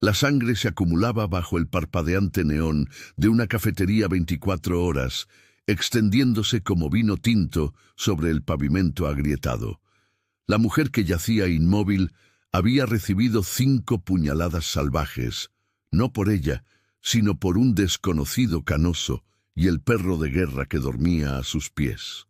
La sangre se acumulaba bajo el parpadeante neón de una cafetería 24 horas, extendiéndose como vino tinto sobre el pavimento agrietado. La mujer que yacía inmóvil había recibido 5 puñaladas salvajes, no por ella, sino por un desconocido canoso y el perro de guerra que dormía a sus pies.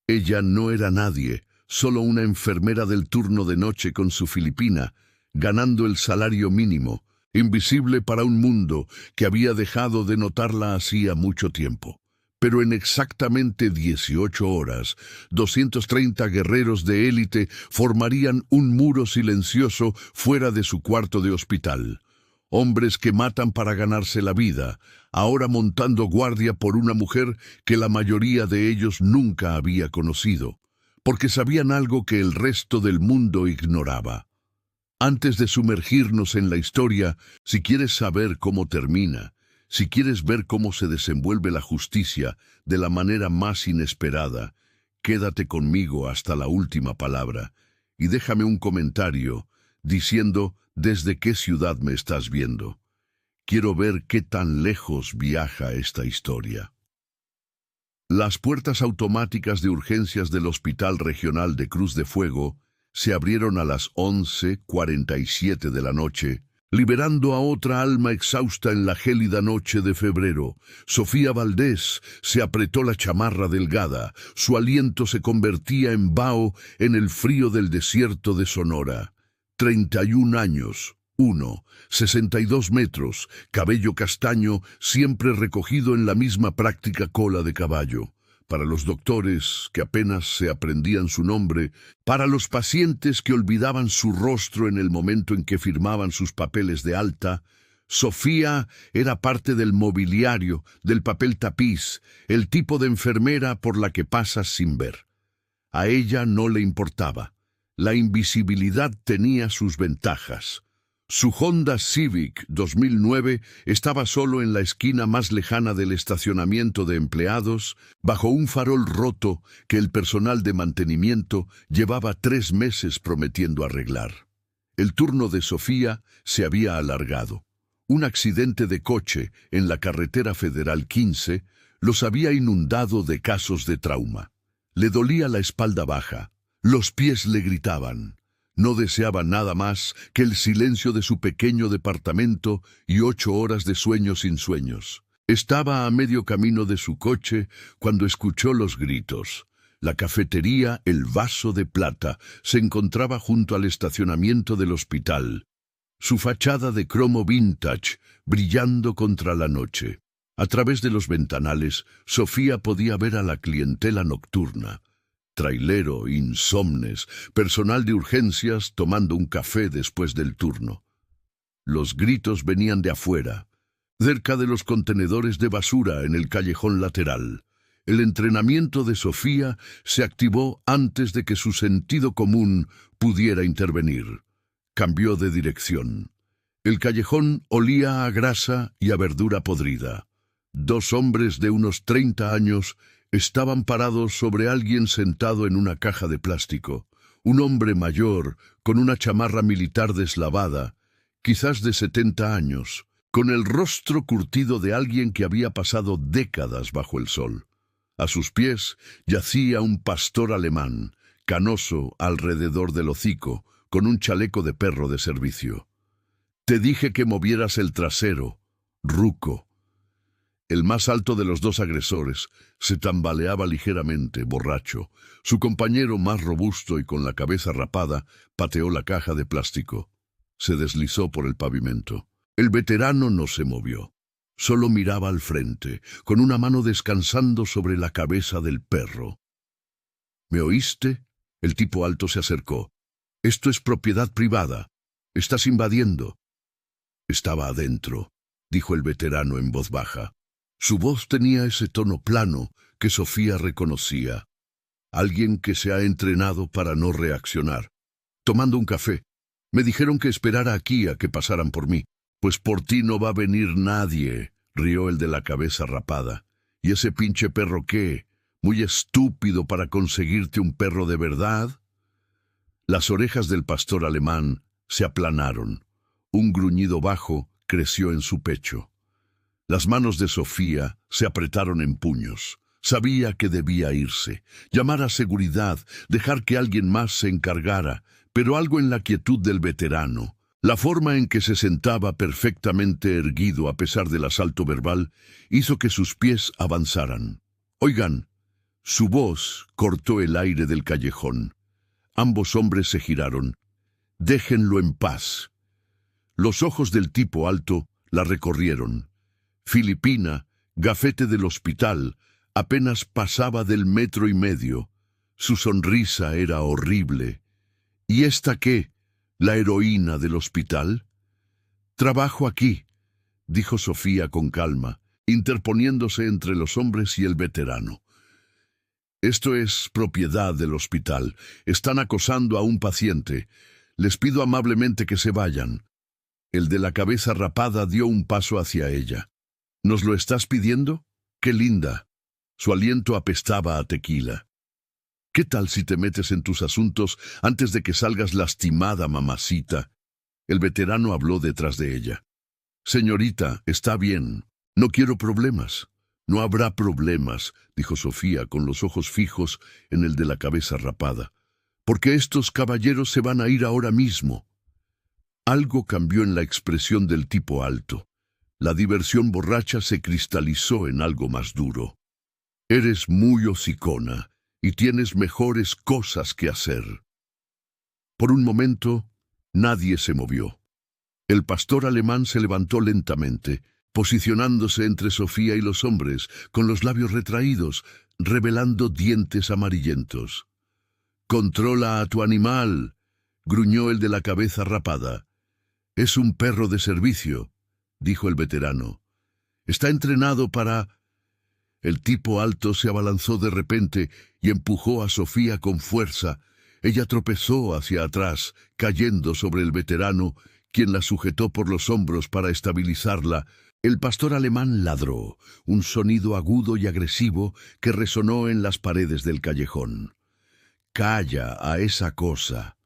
Ella no era nadie, solo una enfermera del turno de noche con su filipina, ganando el salario mínimo, invisible para un mundo que había dejado de notarla hacía mucho tiempo. Pero en exactamente 18 horas, 230 guerreros de élite formarían un muro silencioso fuera de su cuarto de hospital. Hombres que matan para ganarse la vida, ahora montando guardia por una mujer que la mayoría de ellos nunca había conocido, porque sabían algo que el resto del mundo ignoraba. Antes de sumergirnos en la historia, si quieres saber cómo termina, si quieres ver cómo se desenvuelve la justicia de la manera más inesperada, quédate conmigo hasta la última palabra y déjame un comentario diciendo desde qué ciudad me estás viendo. Quiero ver qué tan lejos viaja esta historia. Las puertas automáticas de urgencias del Hospital Regional de Cruz de Fuego se abrieron a las 11:47 de la noche, liberando a otra alma exhausta en la gélida noche de febrero. Sofía Valdés se apretó la chamarra delgada, su aliento se convertía en vaho en el frío del desierto de Sonora. 31 años, 62 metros, cabello castaño, siempre recogido en la misma práctica cola de caballo. Para los doctores que apenas se aprendían su nombre, para los pacientes que olvidaban su rostro en el momento en que firmaban sus papeles de alta, Sofía era parte del mobiliario, del papel tapiz, el tipo de enfermera por la que pasas sin ver. A ella no le importaba. La invisibilidad tenía sus ventajas. Su Honda Civic 2009 estaba solo en la esquina más lejana del estacionamiento de empleados, bajo un farol roto que el personal de mantenimiento llevaba 3 meses prometiendo arreglar. El turno de Sofía se había alargado. Un accidente de coche en la carretera Federal 15 los había inundado de casos de trauma. Le dolía la espalda baja, los pies le gritaban. No deseaba nada más que el silencio de su pequeño departamento y 8 horas de sueño sin sueños. Estaba a medio camino de su coche cuando escuchó los gritos. La cafetería El Vaso de Plata se encontraba junto al estacionamiento del hospital, su fachada de cromo vintage brillando contra la noche. A través de los ventanales, Sofía podía ver a la clientela nocturna. Trailero, insomnes, personal de urgencias tomando un café después del turno. Los gritos venían de afuera, cerca de los contenedores de basura en el callejón lateral. El entrenamiento de Sofía se activó antes de que su sentido común pudiera intervenir. Cambió de dirección. El callejón olía a grasa y a verdura podrida. 2 hombres de unos 30 años estaban parados sobre alguien sentado en una caja de plástico. Un hombre mayor, con una chamarra militar deslavada, quizás de 70 años, con el rostro curtido de alguien que había pasado décadas bajo el sol. A sus pies yacía un pastor alemán, canoso alrededor del hocico, con un chaleco de perro de servicio. «Te dije que movieras el trasero, ruco». El más alto de los 2 agresores se tambaleaba ligeramente, borracho. Su compañero, más robusto y con la cabeza rapada, pateó la caja de plástico. Se deslizó por el pavimento. El veterano no se movió. Solo miraba al frente, con una mano descansando sobre la cabeza del perro. «¿Me oíste?» El tipo alto se acercó. «Esto es propiedad privada. Estás invadiendo». «Estaba adentro», dijo el veterano en voz baja. Su voz tenía ese tono plano que Sofía reconocía. Alguien que se ha entrenado para no reaccionar. «Tomando un café. Me dijeron que esperara aquí a que pasaran por mí». «Pues por ti no va a venir nadie», rió el de la cabeza rapada. «¿Y ese pinche perro qué? ¿Muy estúpido para conseguirte un perro de verdad?» Las orejas del pastor alemán se aplanaron. Un gruñido bajo creció en su pecho. Las manos de Sofía se apretaron en puños. Sabía que debía irse, llamar a seguridad, dejar que alguien más se encargara, pero algo en la quietud del veterano, la forma en que se sentaba perfectamente erguido a pesar del asalto verbal, hizo que sus pies avanzaran. «Oigan». Su voz cortó el aire del callejón. Ambos hombres se giraron. «Déjenlo en paz». Los ojos del tipo alto la recorrieron. Filipina, gafete del hospital, apenas pasaba del 1,5 metros. Su sonrisa era horrible. ¿Y esta qué? ¿La heroína del hospital? «Trabajo aquí», dijo Sofía con calma, interponiéndose entre los hombres y el veterano. «Esto es propiedad del hospital. Están acosando a un paciente. Les pido amablemente que se vayan». El de la cabeza rapada dio un paso hacia ella. «¿Nos lo estás pidiendo? ¡Qué linda!». Su aliento apestaba a tequila. «¿Qué tal si te metes en tus asuntos antes de que salgas lastimada, mamacita?». El veterano habló detrás de ella. «Señorita, está bien. No quiero problemas». «No habrá problemas», dijo Sofía con los ojos fijos en el de la cabeza rapada, «porque estos caballeros se van a ir ahora mismo». Algo cambió en la expresión del tipo alto. La diversión borracha se cristalizó en algo más duro. «Eres muy hocicona y tienes mejores cosas que hacer». Por un momento, nadie se movió. El pastor alemán se levantó lentamente, posicionándose entre Sofía y los hombres, con los labios retraídos, revelando dientes amarillentos. «Controla a tu animal», gruñó el de la cabeza rapada. «Es un perro de servicio», dijo el veterano. «Está entrenado para...». El tipo alto se abalanzó de repente y empujó a Sofía con fuerza. Ella tropezó hacia atrás, cayendo sobre el veterano, quien la sujetó por los hombros para estabilizarla. El pastor alemán ladró, un sonido agudo y agresivo que resonó en las paredes del callejón. «Calla a esa cosa».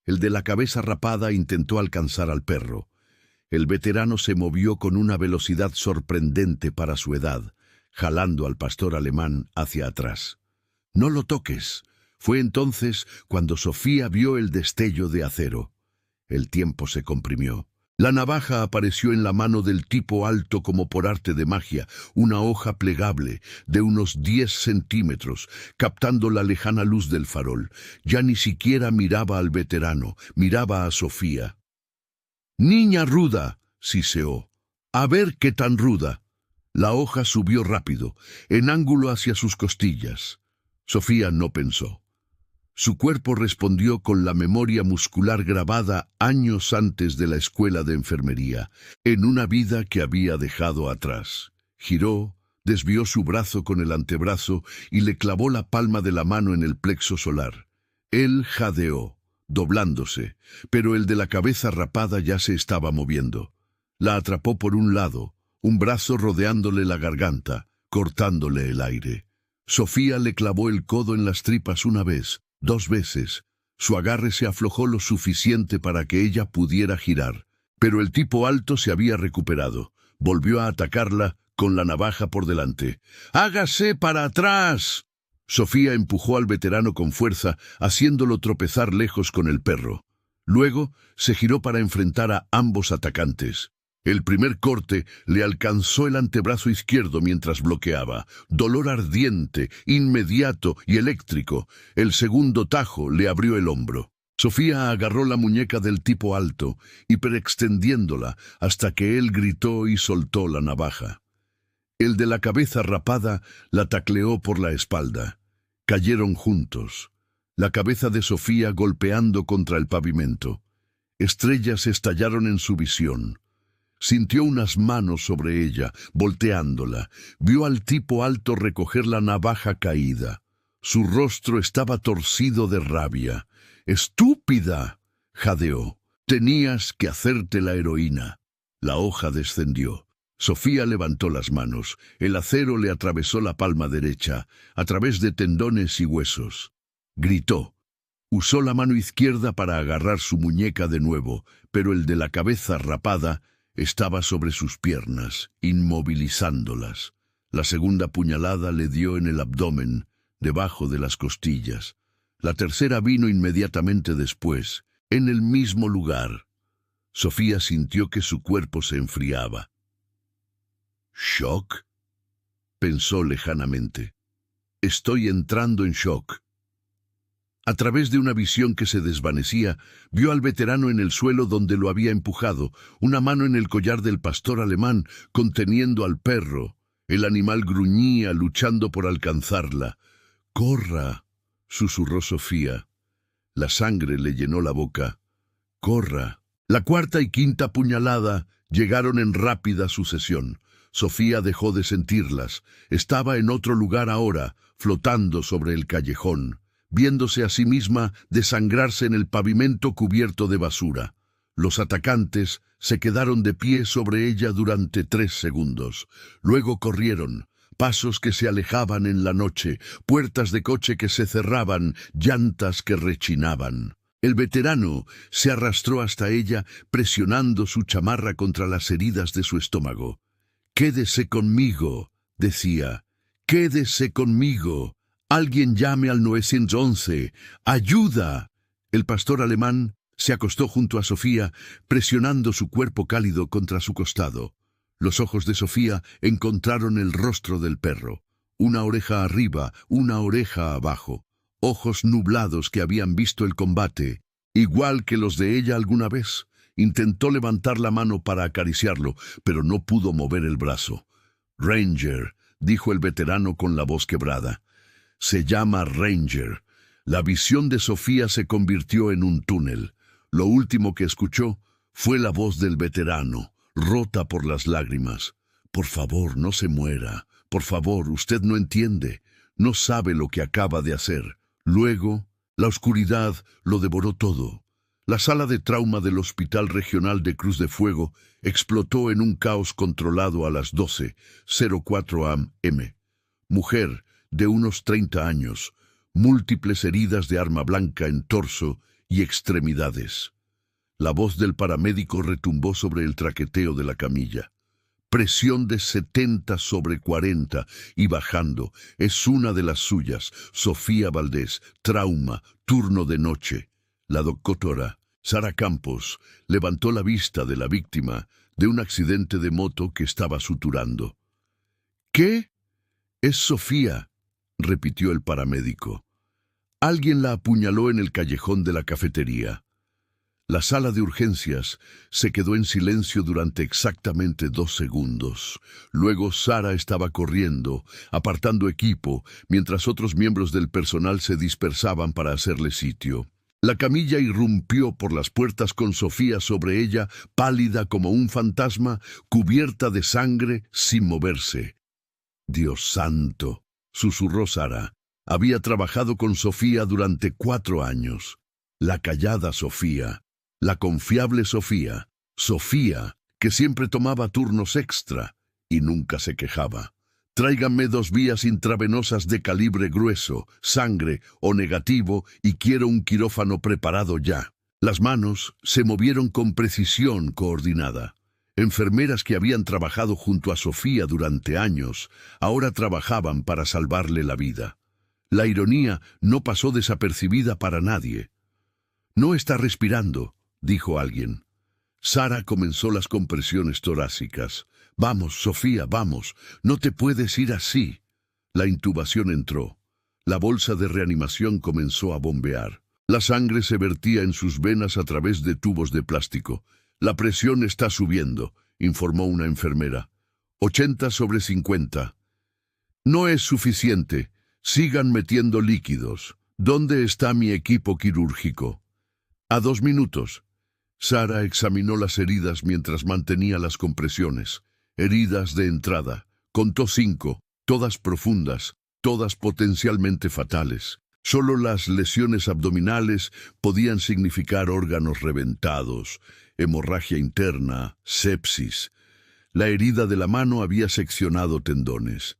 El de la cabeza rapada intentó alcanzar al perro. El veterano se movió con una velocidad sorprendente para su edad, jalando al pastor alemán hacia atrás. «No lo toques». Fue entonces cuando Sofía vio el destello de acero. El tiempo se comprimió. La navaja apareció en la mano del tipo alto como por arte de magia, una hoja plegable de unos 10 centímetros, captando la lejana luz del farol. Ya ni siquiera miraba al veterano, miraba a Sofía. «Niña ruda», siseó. «A ver qué tan ruda». La hoja subió rápido, en ángulo hacia sus costillas. Sofía no pensó. Su cuerpo respondió con la memoria muscular grabada años antes de la escuela de enfermería, en una vida que había dejado atrás. Giró, desvió su brazo con el antebrazo y le clavó la palma de la mano en el plexo solar. Él jadeó, doblándose, pero el de la cabeza rapada ya se estaba moviendo. La atrapó por un lado, un brazo rodeándole la garganta, cortándole el aire. Sofía le clavó el codo en las tripas una vez, 2 veces. Su agarre se aflojó lo suficiente para que ella pudiera girar, pero el tipo alto se había recuperado. Volvió a atacarla con la navaja por delante. «¡Hágase para atrás!». Sofía empujó al veterano con fuerza, haciéndolo tropezar lejos con el perro. Luego se giró para enfrentar a ambos atacantes. El primer corte le alcanzó el antebrazo izquierdo mientras bloqueaba. Dolor ardiente, inmediato y eléctrico. El segundo tajo le abrió el hombro. Sofía agarró la muñeca del tipo alto, hiperextendiéndola hasta que él gritó y soltó la navaja. El de la cabeza rapada la tacleó por la espalda. Cayeron juntos, la cabeza de Sofía golpeando contra el pavimento. Estrellas estallaron en su visión. Sintió unas manos sobre ella, volteándola. Vio al tipo alto recoger la navaja caída. Su rostro estaba torcido de rabia. «¡Estúpida!», jadeó. «Tenías que hacerte la heroína». La hoja descendió. Sofía levantó las manos. El acero le atravesó la palma derecha, a través de tendones y huesos. Gritó. Usó la mano izquierda para agarrar su muñeca de nuevo, pero el de la cabeza rapada estaba sobre sus piernas, inmovilizándolas. La segunda puñalada le dio en el abdomen, debajo de las costillas. La tercera vino inmediatamente después, en el mismo lugar. Sofía sintió que su cuerpo se enfriaba. ¿Shock?, pensó lejanamente. Estoy entrando en shock. A través de una visión que se desvanecía, vio al veterano en el suelo donde lo había empujado, una mano en el collar del pastor alemán, conteniendo al perro. El animal gruñía, luchando por alcanzarla. «¡Corra!», susurró Sofía. La sangre le llenó la boca. «¡Corra!». La cuarta y quinta puñalada llegaron en rápida sucesión. Sofía dejó de sentirlas. Estaba en otro lugar ahora, flotando sobre el callejón, viéndose a sí misma desangrarse en el pavimento cubierto de basura. Los atacantes se quedaron de pie sobre ella durante 3 segundos. Luego corrieron, pasos que se alejaban en la noche, puertas de coche que se cerraban, llantas que rechinaban. El veterano se arrastró hasta ella, presionando su chamarra contra las heridas de su estómago. «Quédese conmigo», decía. «Quédese conmigo. Alguien llame al 911. ¡Ayuda!». El pastor alemán se acostó junto a Sofía, presionando su cuerpo cálido contra su costado. Los ojos de Sofía encontraron el rostro del perro. Una oreja arriba, una oreja abajo. Ojos nublados que habían visto el combate, igual que los de ella alguna vez. Intentó levantar la mano para acariciarlo, pero no pudo mover el brazo. «Ranger», dijo el veterano con la voz quebrada. «Se llama Ranger». La visión de Sofía se convirtió en un túnel. Lo último que escuchó fue la voz del veterano, rota por las lágrimas. «Por favor, no se muera. Por favor, usted no entiende. No sabe lo que acaba de hacer». Luego, la oscuridad lo devoró todo. La sala de trauma del Hospital Regional de Cruz de Fuego explotó en un caos controlado a las 12:04 am. Mujer de unos 30 años, múltiples heridas de arma blanca en torso y extremidades. La voz del paramédico retumbó sobre el traqueteo de la camilla. «Presión de 70/40 y bajando. Es una de las suyas. Sofía Valdés. Trauma. Turno de noche». La doctora Sara Campos levantó la vista de la víctima de un accidente de moto que estaba suturando. «¿Qué?». «Es Sofía», repitió el paramédico. «Alguien la apuñaló en el callejón de la cafetería». La sala de urgencias se quedó en silencio durante exactamente 2 segundos. Luego Sara estaba corriendo, apartando equipo, mientras otros miembros del personal se dispersaban para hacerle sitio. La camilla irrumpió por las puertas con Sofía sobre ella, pálida como un fantasma, cubierta de sangre, sin moverse. «Dios santo», susurró Sara. Había trabajado con Sofía durante 4 años. La callada Sofía. La confiable Sofía. Sofía, que siempre tomaba turnos extra y nunca se quejaba. «Tráiganme 2 vías intravenosas de calibre grueso, sangre o negativo, y quiero un quirófano preparado ya». Las manos se movieron con precisión coordinada. Enfermeras que habían trabajado junto a Sofía durante años, ahora trabajaban para salvarle la vida. La ironía no pasó desapercibida para nadie. «No está respirando», dijo alguien. Sara comenzó las compresiones torácicas. «Vamos, Sofía, vamos. No te puedes ir así». La intubación entró. La bolsa de reanimación comenzó a bombear. La sangre se vertía en sus venas a través de tubos de plástico. «La presión está subiendo», informó una enfermera. 80/50. «No es suficiente. Sigan metiendo líquidos. ¿Dónde está mi equipo quirúrgico?» «A 2 minutos». Sara examinó las heridas mientras mantenía las compresiones. Heridas de entrada. Contó 5, todas profundas, todas potencialmente fatales. Solo las lesiones abdominales podían significar órganos reventados, hemorragia interna, sepsis. La herida de la mano había seccionado tendones.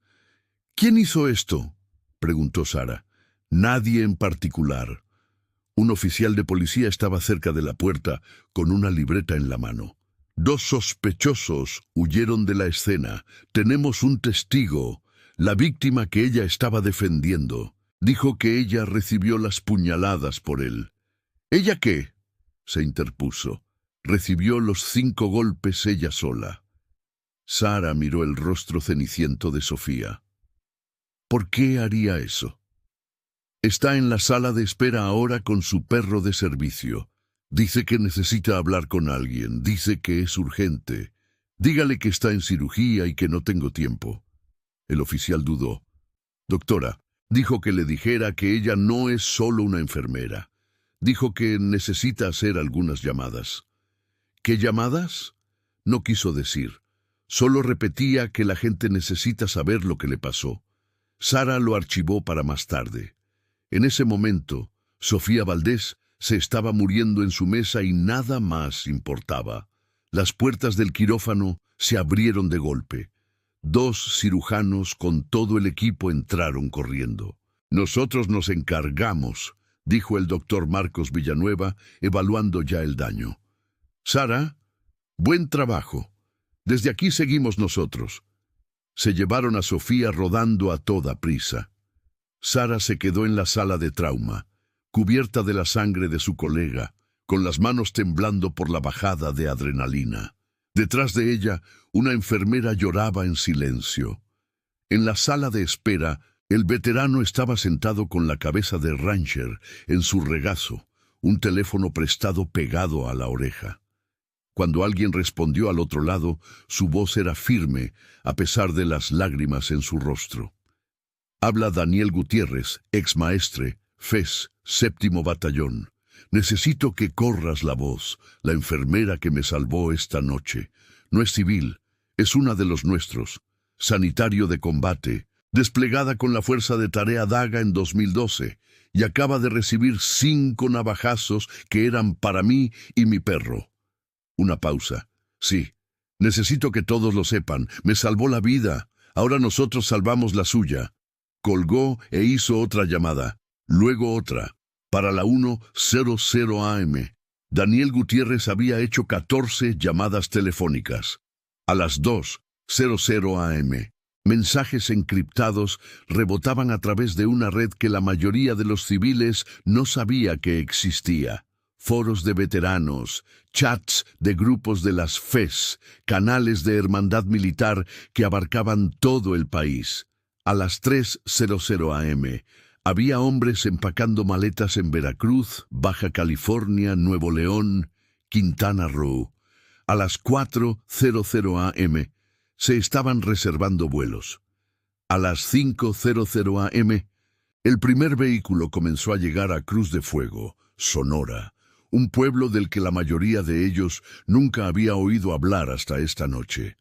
«¿Quién hizo esto?», preguntó Sara. «Nadie en particular». Un oficial de policía estaba cerca de la puerta con una libreta en la mano. 2 sospechosos huyeron de la escena. Tenemos un testigo. La víctima que ella estaba defendiendo dijo que ella recibió las puñaladas por él. ¿Ella qué? Se interpuso. Recibió los 5 golpes ella sola. Sara miró el rostro ceniciento de Sofía. ¿Por qué haría eso? Está en la sala de espera ahora con su perro de servicio. Dice que necesita hablar con alguien. Dice que es urgente. Dígale que está en cirugía y que no tengo tiempo. El oficial dudó. Doctora, dijo que le dijera que ella no es solo una enfermera. Dijo que necesita hacer algunas llamadas. ¿Qué llamadas? No quiso decir. Solo repetía que la gente necesita saber lo que le pasó. Sara lo archivó para más tarde. En ese momento, Sofía Valdés se estaba muriendo en su mesa y nada más importaba. Las puertas del quirófano se abrieron de golpe. 2 cirujanos con todo el equipo entraron corriendo. Nosotros nos encargamos, dijo el doctor Marcos Villanueva, evaluando ya el daño. Sara, buen trabajo. Desde aquí seguimos nosotros. Se llevaron a Sofía rodando a toda prisa. Sara se quedó en la sala de trauma, cubierta de la sangre de su colega, con las manos temblando por la bajada de adrenalina. Detrás de ella, una enfermera lloraba en silencio. En la sala de espera, el veterano estaba sentado con la cabeza de rancher en su regazo, un teléfono prestado pegado a la oreja. Cuando alguien respondió al otro lado, su voz era firme, a pesar de las lágrimas en su rostro. Habla Daniel Gutiérrez, ex maestre, FES, 7º Batallón. Necesito que corras la voz, la enfermera que me salvó esta noche. No es civil, es una de los nuestros. Sanitario de combate, desplegada con la Fuerza de Tarea Daga en 2012, y acaba de recibir 5 navajazos que eran para mí y mi perro. Una pausa. Sí, necesito que todos lo sepan. Me salvó la vida. Ahora nosotros salvamos la suya. Colgó e hizo otra llamada. Luego otra. Para la 1:00 AM. Daniel Gutiérrez había hecho 14 llamadas telefónicas. A las 2:00 AM. Mensajes encriptados rebotaban a través de una red que la mayoría de los civiles no sabía que existía. Foros de veteranos, chats de grupos de las FES, canales de hermandad militar que abarcaban todo el país. A las 3:00 AM, había hombres empacando maletas en Veracruz, Baja California, Nuevo León, Quintana Roo. A las 4:00 AM, se estaban reservando vuelos. A las 5:00 AM, el primer vehículo comenzó a llegar a Cruz de Fuego, Sonora, un pueblo del que la mayoría de ellos nunca había oído hablar hasta esta noche.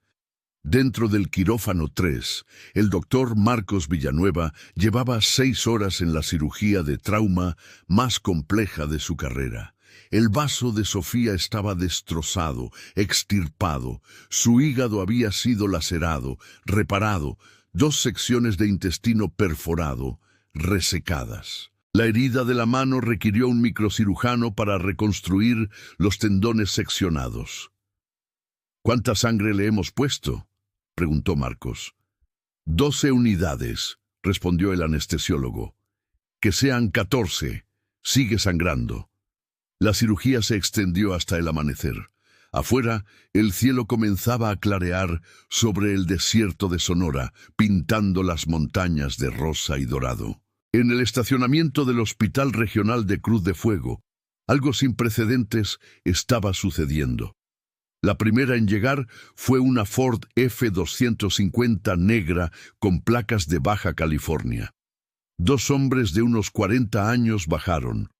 Dentro del quirófano 3, el doctor Marcos Villanueva llevaba 6 horas en la cirugía de trauma más compleja de su carrera. El vaso de Sofía estaba destrozado, extirpado, su hígado había sido lacerado, reparado, 2 secciones de intestino perforado, resecadas. La herida de la mano requirió un microcirujano para reconstruir los tendones seccionados. ¿Cuánta sangre le hemos puesto?, preguntó Marcos. 12 unidades, respondió el anestesiólogo. Que sean 14. Sigue sangrando. La cirugía se extendió hasta el amanecer. Afuera, el cielo comenzaba a clarear sobre el desierto de Sonora, pintando las montañas de rosa y dorado. En el estacionamiento del Hospital Regional de Cruz de Fuego, algo sin precedentes estaba sucediendo. La primera en llegar fue una Ford F-250 negra con placas de Baja California. 2 hombres de unos 40 años bajaron,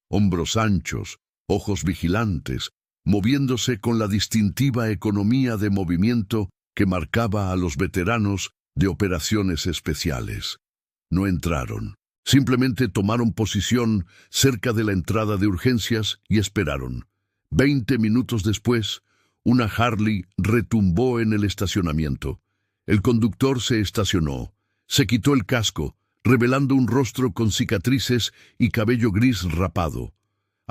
hombros anchos, ojos vigilantes, moviéndose con la distintiva economía de movimiento que marcaba a los veteranos de operaciones especiales. No entraron. Simplemente tomaron posición cerca de la entrada de urgencias y esperaron. 20 minutos después, una Harley retumbó en el estacionamiento. El conductor se estacionó, se quitó el casco, revelando un rostro con cicatrices y cabello gris rapado.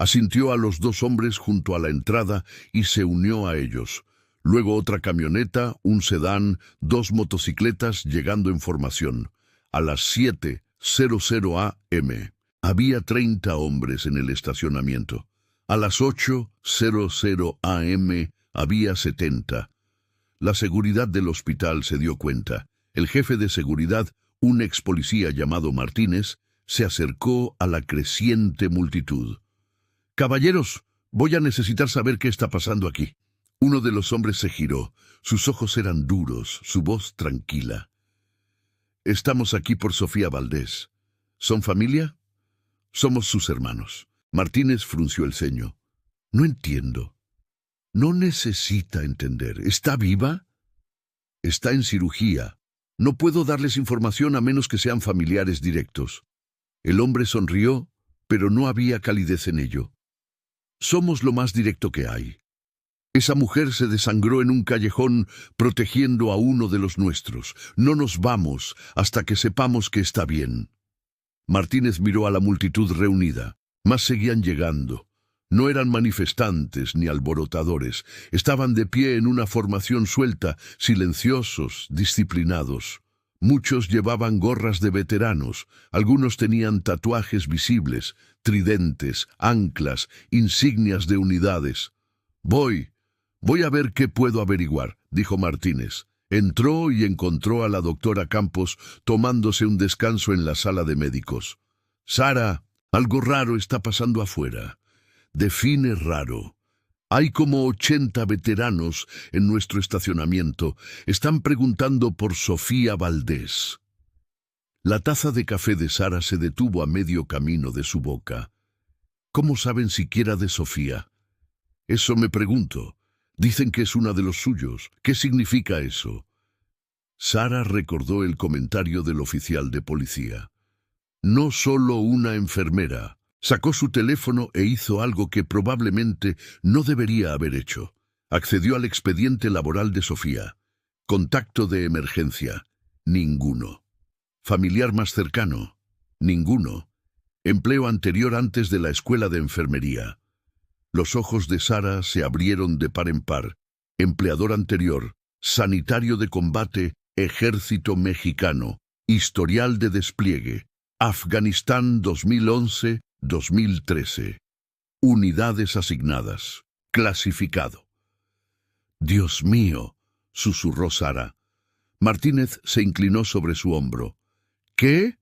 Asintió a los dos hombres junto a la entrada y se unió a ellos. Luego otra camioneta, un sedán, dos motocicletas llegando en formación. A las 7:00 a.m. había 30 hombres en el estacionamiento. A las 8:00 a.m. había 70. La seguridad del hospital se dio cuenta. El jefe de seguridad, un ex policía llamado Martínez, se acercó a la creciente multitud. «Caballeros, voy a necesitar saber qué está pasando aquí». Uno de los hombres se giró. Sus ojos eran duros, su voz tranquila. «Estamos aquí por Sofía Valdés. ¿Son familia?» «Somos sus hermanos». Martínez frunció el ceño. «No entiendo». «No necesita entender. ¿Está viva?» «Está en cirugía. No puedo darles información a menos que sean familiares directos». El hombre sonrió, pero no había calidez en ello. «Somos lo más directo que hay. Esa mujer se desangró en un callejón protegiendo a uno de los nuestros. No nos vamos hasta que sepamos que está bien». Martínez miró a la multitud reunida. Más seguían llegando. No eran manifestantes ni alborotadores. Estaban de pie en una formación suelta, silenciosos, disciplinados. Muchos llevaban gorras de veteranos. Algunos tenían tatuajes visibles, tridentes, anclas, insignias de unidades. Voy a ver qué puedo averiguar», dijo Martínez. Entró y encontró a la doctora Campos tomándose un descanso en la sala de médicos. «Sara, algo raro está pasando afuera». «Define raro». «Hay como 80 veteranos en nuestro estacionamiento. Están preguntando por Sofía Valdés». La taza de café de Sara se detuvo a medio camino de su boca. «¿Cómo saben siquiera de Sofía?» «Eso me pregunto. Dicen que es una de los suyos. ¿Qué significa eso?» Sara recordó el comentario del oficial de policía. «No solo una enfermera». Sacó su teléfono e hizo algo que probablemente no debería haber hecho. Accedió al expediente laboral de Sofía. Contacto de emergencia. Ninguno. Familiar más cercano. Ninguno. Empleo anterior antes de la escuela de enfermería. Los ojos de Sara se abrieron de par en par. Empleador anterior. Sanitario de combate. Ejército mexicano. Historial de despliegue. Afganistán 2011-2013. Unidades asignadas. Clasificado. «Dios mío», susurró Sara. Martínez se inclinó sobre su hombro. «¿Qué?»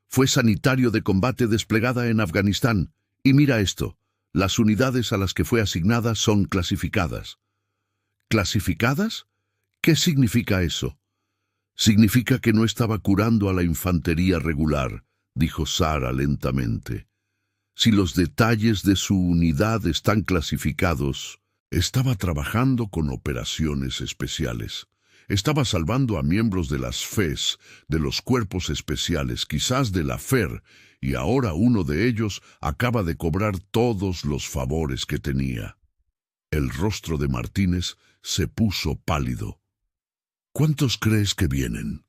«Fue sanitario de combate desplegada en Afganistán. Y mira esto. Las unidades a las que fue asignada son clasificadas». «¿Clasificadas? ¿Qué significa eso?» «Significa que no estaba curando a la infantería regular», dijo Sara lentamente. «Si los detalles de su unidad están clasificados, estaba trabajando con operaciones especiales. Estaba salvando a miembros de las FES, de los cuerpos especiales, quizás de la FER, y ahora uno de ellos acaba de cobrar todos los favores que tenía». El rostro de Martínez se puso pálido. «¿Cuántos crees que vienen?»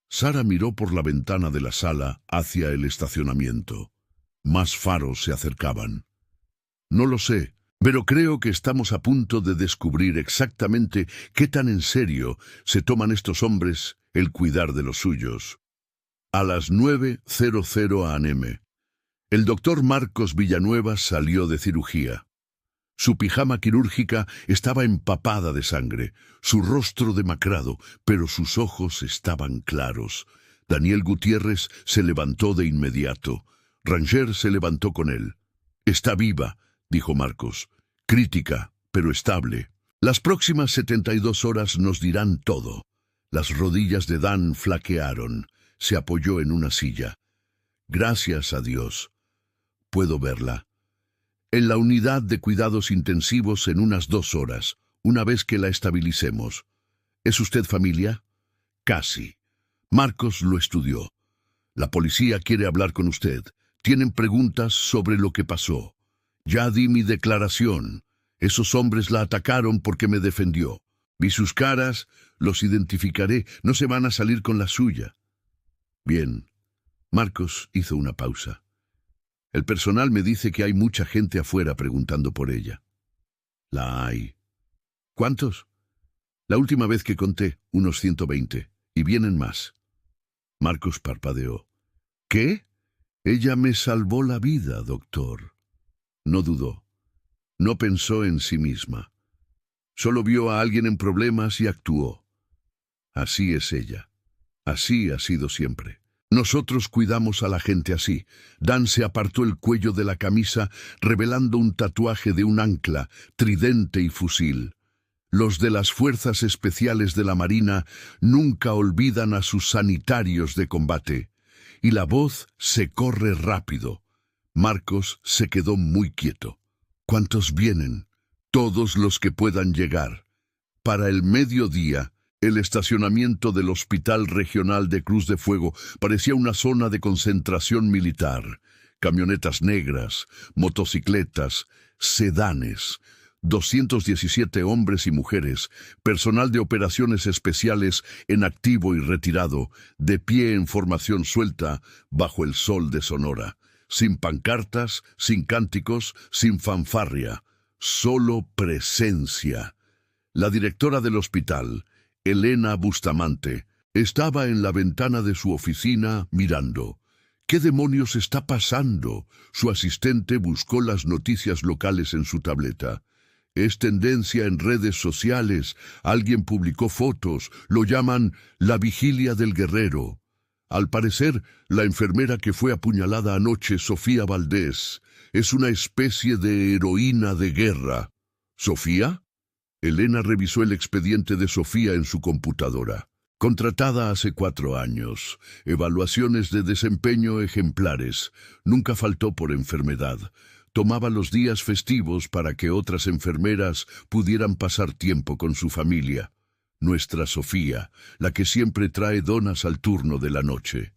Sara miró por la ventana de la sala hacia el estacionamiento. Más faros se acercaban. «No lo sé, pero creo que estamos a punto de descubrir exactamente qué tan en serio se toman estos hombres el cuidar de los suyos». A las 9:00 a.m. El doctor Marcos Villanueva salió de cirugía. Su pijama quirúrgica estaba empapada de sangre, su rostro demacrado, pero sus ojos estaban claros. Daniel Gutiérrez se levantó de inmediato. Ranger se levantó con él. «Está viva», dijo Marcos. «Crítica, pero estable. Las próximas 72 horas nos dirán todo». Las rodillas de Dan flaquearon. Se apoyó en una silla. «Gracias a Dios. Puedo verla. En la unidad de cuidados intensivos en unas 2 horas, una vez que la estabilicemos». «¿Es usted familia?» «Casi». Marcos lo estudió. «La policía quiere hablar con usted. Tienen preguntas sobre lo que pasó. Ya di mi declaración. Esos hombres la atacaron porque me defendió. Vi sus caras, los identificaré. No se van a salir con la suya». «Bien». Marcos hizo una pausa. El personal me dice que hay mucha gente afuera preguntando por ella. La hay. ¿Cuántos? La última vez que conté, unos 120, y vienen más. Marcos parpadeó. ¿Qué? Ella me salvó la vida, doctor. No dudó. No pensó en sí misma. Solo vio a alguien en problemas y actuó. Así es ella. Así ha sido siempre. Nosotros cuidamos a la gente así. Dan se apartó el cuello de la camisa, revelando un tatuaje de un ancla, tridente y fusil. Los de las Fuerzas Especiales de la Marina nunca olvidan a sus sanitarios de combate. Y la voz se corre rápido. Marcos se quedó muy quieto. ¿Cuántos vienen? Todos los que puedan llegar. Para el mediodía, el estacionamiento del Hospital Regional de Cruz de Fuego parecía una zona de concentración militar. Camionetas negras, motocicletas, sedanes, 217 hombres y mujeres, personal de operaciones especiales en activo y retirado, de pie en formación suelta bajo el sol de Sonora, sin pancartas, sin cánticos, sin fanfarria, solo presencia. La directora del hospital, Elena Bustamante, estaba en la ventana de su oficina mirando. ¿Qué demonios está pasando? Su asistente buscó las noticias locales en su tableta. Es tendencia en redes sociales. Alguien publicó fotos. Lo llaman la vigilia del guerrero. Al parecer, la enfermera que fue apuñalada anoche, Sofía Valdés, es una especie de heroína de guerra. ¿Sofía? Elena revisó el expediente de Sofía en su computadora. Contratada hace 4 años. Evaluaciones de desempeño ejemplares. Nunca faltó por enfermedad. Tomaba los días festivos para que otras enfermeras pudieran pasar tiempo con su familia. Nuestra Sofía, la que siempre trae donas al turno de la noche.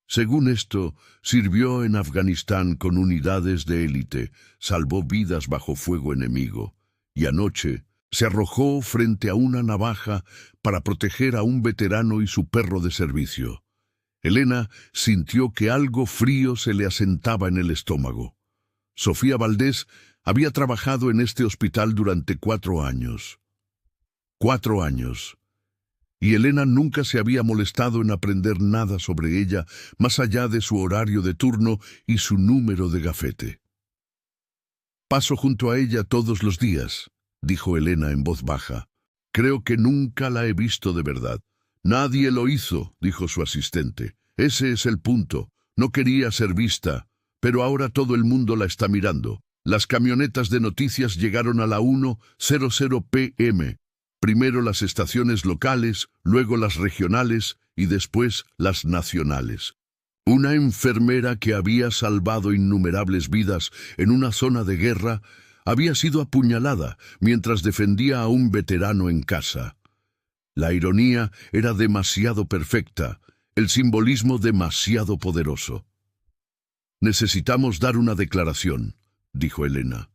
Según esto, sirvió en Afganistán con unidades de élite, salvó vidas bajo fuego enemigo. Y anoche se arrojó frente a una navaja para proteger a un veterano y su perro de servicio. Elena sintió que algo frío se le asentaba en el estómago. Sofía Valdés había trabajado en este hospital durante 4 años. 4 años. Y Elena nunca se había molestado en aprender nada sobre ella, más allá de su horario de turno y su número de gafete. Paso junto a ella todos los días, dijo Elena en voz baja. Creo que nunca la he visto de verdad. Nadie lo hizo, dijo su asistente. Ese es el punto. No quería ser vista. Pero ahora todo el mundo la está mirando. Las camionetas de noticias llegaron a la 1:00 p.m. Primero las estaciones locales, luego las regionales y después las nacionales. Una enfermera que había salvado innumerables vidas en una zona de guerra había sido apuñalada mientras defendía a un veterano en casa. La ironía era demasiado perfecta, el simbolismo demasiado poderoso. Necesitamos dar una declaración, dijo Elena.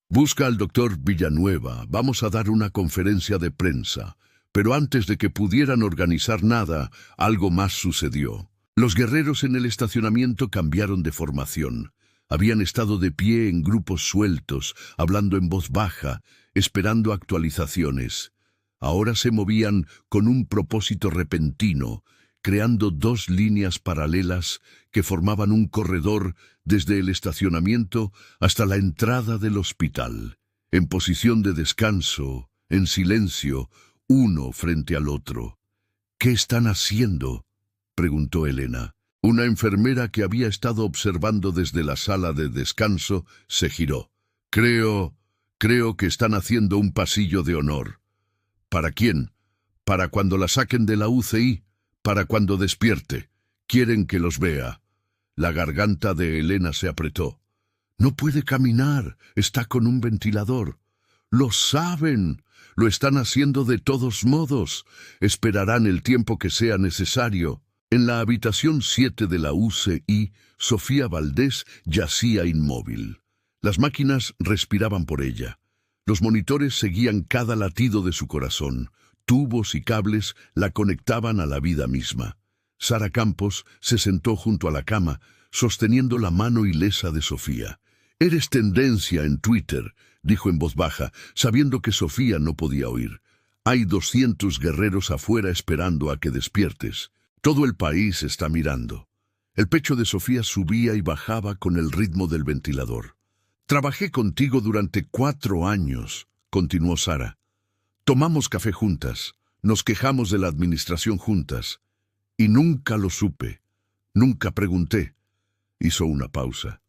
Busca al doctor Villanueva, vamos a dar una conferencia de prensa. Pero antes de que pudieran organizar nada, algo más sucedió. Los guerreros en el estacionamiento cambiaron de formación. Habían estado de pie en grupos sueltos, hablando en voz baja, esperando actualizaciones. Ahora se movían con un propósito repentino, creando 2 líneas paralelas que formaban un corredor desde el estacionamiento hasta la entrada del hospital, en posición de descanso, en silencio, uno frente al otro. ¿Qué están haciendo?, preguntó Elena. Una enfermera que había estado observando desde la sala de descanso se giró. Creo que están haciendo un pasillo de honor. ¿Para quién? ¿Para cuando la saquen de la UCI? ¿Para cuando despierte? Quieren que los vea. La garganta de Elena se apretó. No puede caminar, está con un ventilador. Lo saben, lo están haciendo de todos modos. Esperarán el tiempo que sea necesario. En la habitación 7 de la UCI, Sofía Valdés yacía inmóvil. Las máquinas respiraban por ella. Los monitores seguían cada latido de su corazón. Tubos y cables la conectaban a la vida misma. Sara Campos se sentó junto a la cama, sosteniendo la mano ilesa de Sofía. «Eres tendencia en Twitter», dijo en voz baja, sabiendo que Sofía no podía oír. «Hay 200 guerreros afuera esperando a que despiertes. Todo el país está mirando». El pecho de Sofía subía y bajaba con el ritmo del ventilador. «Trabajé contigo durante 4 años», continuó Sara. «Tomamos café juntas, nos quejamos de la administración juntas. Y nunca lo supe, nunca pregunté». Hizo una pausa.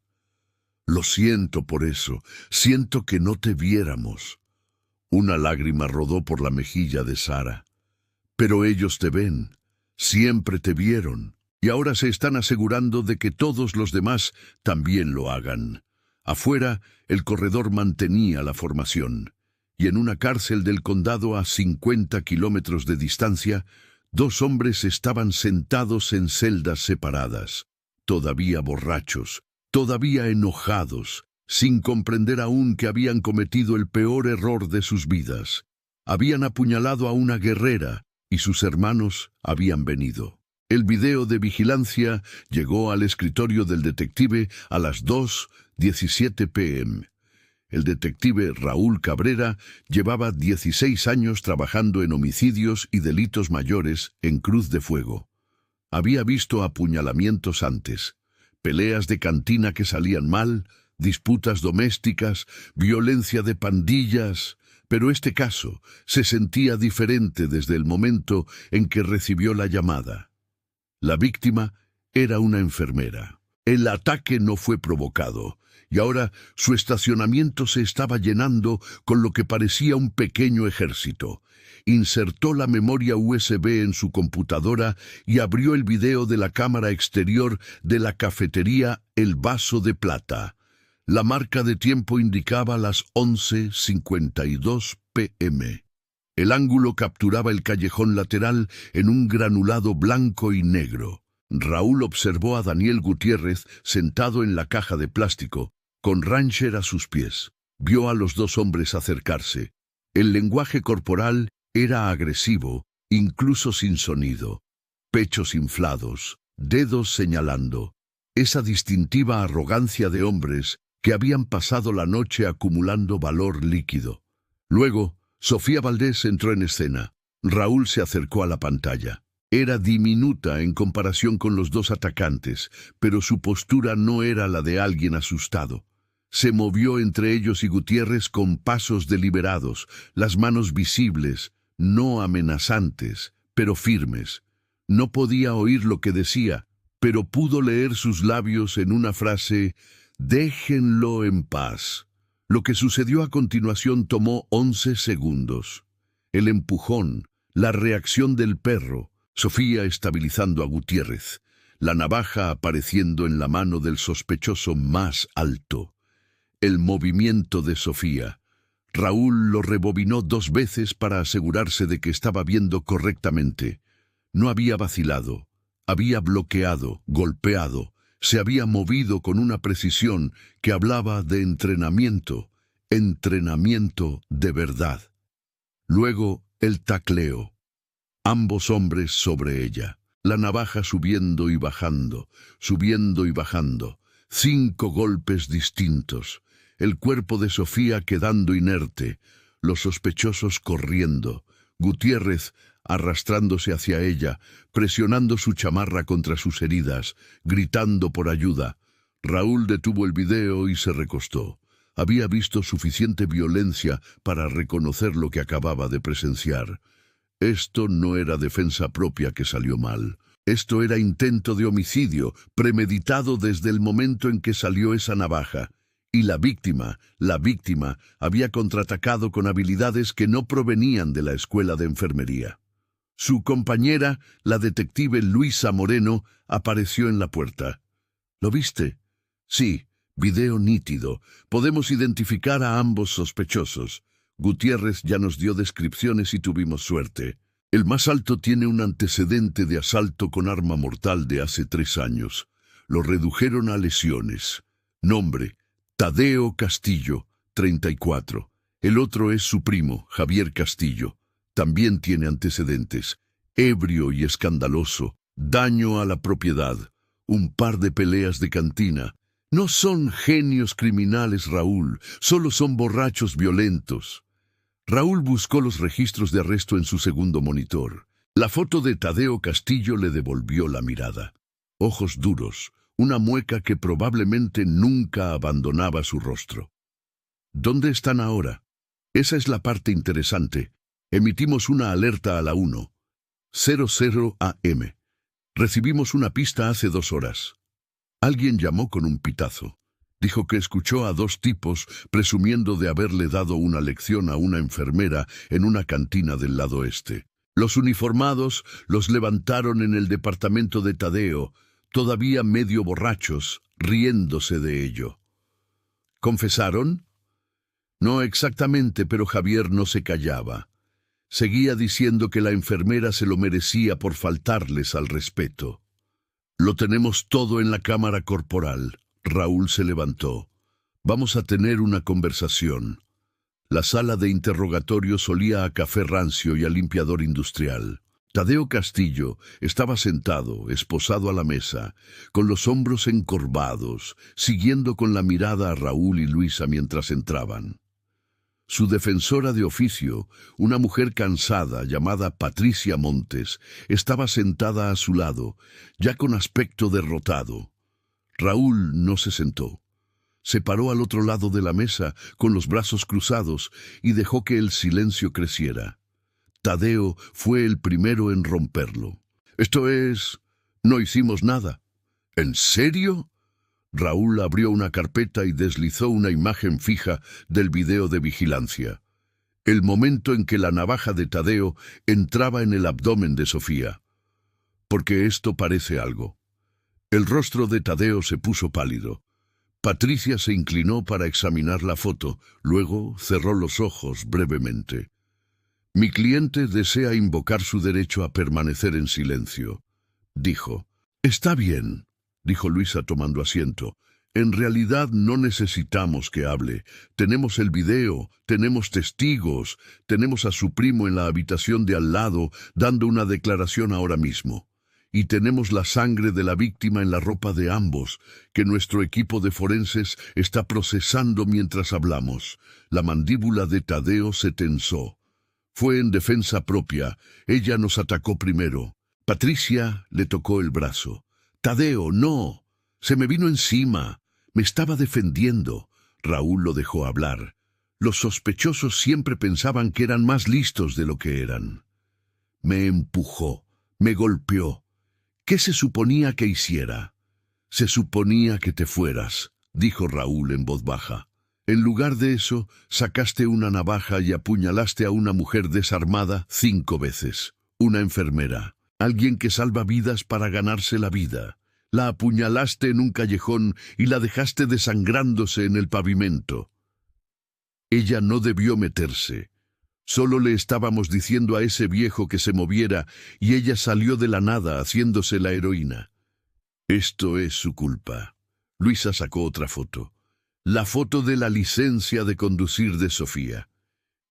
«Lo siento por eso, siento que no te viéramos». Una lágrima rodó por la mejilla de Sara. «Pero ellos te ven, siempre te vieron, y ahora se están asegurando de que todos los demás también lo hagan». Afuera, el corredor mantenía la formación, y en una cárcel del condado a 50 kilómetros de distancia, 2 hombres estaban sentados en celdas separadas, todavía borrachos, todavía enojados, sin comprender aún que habían cometido el peor error de sus vidas. Habían apuñalado a una guerrera y sus hermanos habían venido. El video de vigilancia llegó al escritorio del detective a las 2:17 p.m. El detective Raúl Cabrera llevaba 16 años trabajando en homicidios y delitos mayores en Cruz de Fuego. Había visto apuñalamientos antes, peleas de cantina que salían mal, disputas domésticas, violencia de pandillas, pero este caso se sentía diferente desde el momento en que recibió la llamada. La víctima era una enfermera. El ataque no fue provocado, y ahora su estacionamiento se estaba llenando con lo que parecía un pequeño ejército. Insertó la memoria USB en su computadora y abrió el video de la cámara exterior de la cafetería El Vaso de Plata. La marca de tiempo indicaba las 11:52 p.m. El ángulo capturaba el callejón lateral en un granulado blanco y negro. Raúl observó a Daniel Gutiérrez sentado en la caja de plástico, con Rancher a sus pies. Vio a los 2 hombres acercarse. El lenguaje corporal era agresivo, incluso sin sonido. Pechos inflados, dedos señalando. Esa distintiva arrogancia de hombres que habían pasado la noche acumulando valor líquido. Luego, Sofía Valdés entró en escena. Raúl se acercó a la pantalla. Era diminuta en comparación con los 2 atacantes, pero su postura no era la de alguien asustado. Se movió entre ellos y Gutiérrez con pasos deliberados, las manos visibles, no amenazantes, pero firmes. No podía oír lo que decía, pero pudo leer sus labios en una frase: «Déjenlo en paz». Lo que sucedió a continuación tomó 11 segundos. El empujón, la reacción del perro, Sofía estabilizando a Gutiérrez, la navaja apareciendo en la mano del sospechoso más alto. El movimiento de Sofía. Raúl lo rebobinó 2 veces para asegurarse de que estaba viendo correctamente. No había vacilado, había bloqueado, golpeado, se había movido con una precisión que hablaba de entrenamiento de verdad. Luego el tacleo. Ambos hombres sobre ella, la navaja subiendo y bajando, 5 golpes distintos, el cuerpo de Sofía quedando inerte, los sospechosos corriendo, Gutiérrez arrastrándose hacia ella, presionando su chamarra contra sus heridas, gritando por ayuda. Raúl detuvo el video y se recostó. Había visto suficiente violencia para reconocer lo que acababa de presenciar. Esto no era defensa propia que salió mal. Esto era intento de homicidio, premeditado desde el momento en que salió esa navaja. Y la víctima, había contraatacado con habilidades que no provenían de la escuela de enfermería. Su compañera, la detective Luisa Moreno, apareció en la puerta. ¿Lo viste? Sí, video nítido. Podemos identificar a ambos sospechosos. Gutiérrez ya nos dio descripciones y tuvimos suerte. El más alto tiene un antecedente de asalto con arma mortal de hace 3 años. Lo redujeron a lesiones. Nombre: Tadeo Castillo, 34. El otro es su primo, Javier Castillo. También tiene antecedentes. Ebrio y escandaloso. Daño a la propiedad. Un par de peleas de cantina. No son genios criminales, Raúl, solo son borrachos violentos. Raúl buscó los registros de arresto en su segundo monitor. La foto de Tadeo Castillo le devolvió la mirada. Ojos duros, una mueca que probablemente nunca abandonaba su rostro. ¿Dónde están ahora? Esa es la parte interesante. Emitimos una alerta a la 1:00 AM. Recibimos una pista hace 2 horas. Alguien llamó con un pitazo. Dijo que escuchó a 2 tipos presumiendo de haberle dado una lección a una enfermera en una cantina del lado este. Los uniformados los levantaron en el departamento de Tadeo, todavía medio borrachos, riéndose de ello. ¿Confesaron? No exactamente, pero Javier no se callaba. Seguía diciendo que la enfermera se lo merecía por faltarles al respeto. Lo tenemos todo en la cámara corporal. Raúl se levantó. Vamos a tener una conversación. La sala de interrogatorios olía a café rancio y a limpiador industrial. Tadeo Castillo estaba sentado, esposado a la mesa, con los hombros encorvados, siguiendo con la mirada a Raúl y Luisa mientras entraban. Su defensora de oficio, una mujer cansada llamada Patricia Montes, estaba sentada a su lado, ya con aspecto derrotado. Raúl no se sentó. Se paró al otro lado de la mesa, con los brazos cruzados, y dejó que el silencio creciera. Tadeo fue el primero en romperlo. «Esto es... no hicimos nada». «¿En serio?» Raúl abrió una carpeta y deslizó una imagen fija del video de vigilancia. El momento en que la navaja de Tadeo entraba en el abdomen de Sofía. «Porque esto parece algo». El rostro de Tadeo se puso pálido. Patricia se inclinó para examinar la foto, luego cerró los ojos brevemente. «Mi cliente desea invocar su derecho a permanecer en silencio», dijo. «Está bien», dijo Luisa tomando asiento. «En realidad no necesitamos que hable. Tenemos el video, tenemos testigos, tenemos a su primo en la habitación de al lado dando una declaración ahora mismo. Y tenemos la sangre de la víctima en la ropa de ambos, que nuestro equipo de forenses está procesando mientras hablamos». La mandíbula de Tadeo se tensó. Fue en defensa propia. Ella nos atacó primero. Patricia le tocó el brazo. «Tadeo, no. Se me vino encima. Me estaba defendiendo». Raúl lo dejó hablar. Los sospechosos siempre pensaban que eran más listos de lo que eran. «Me empujó. Me golpeó. ¿Qué se suponía que hiciera?» «Se suponía que te fueras», dijo Raúl en voz baja. «En lugar de eso, sacaste una navaja y apuñalaste a una mujer desarmada 5 veces. Una enfermera. Alguien que salva vidas para ganarse la vida. La apuñalaste en un callejón y la dejaste desangrándose en el pavimento. Ella no debió meterse. Solo le estábamos diciendo a ese viejo que se moviera y ella salió de la nada haciéndose la heroína. Esto es su culpa». Luisa sacó otra foto. La foto de la licencia de conducir de Sofía.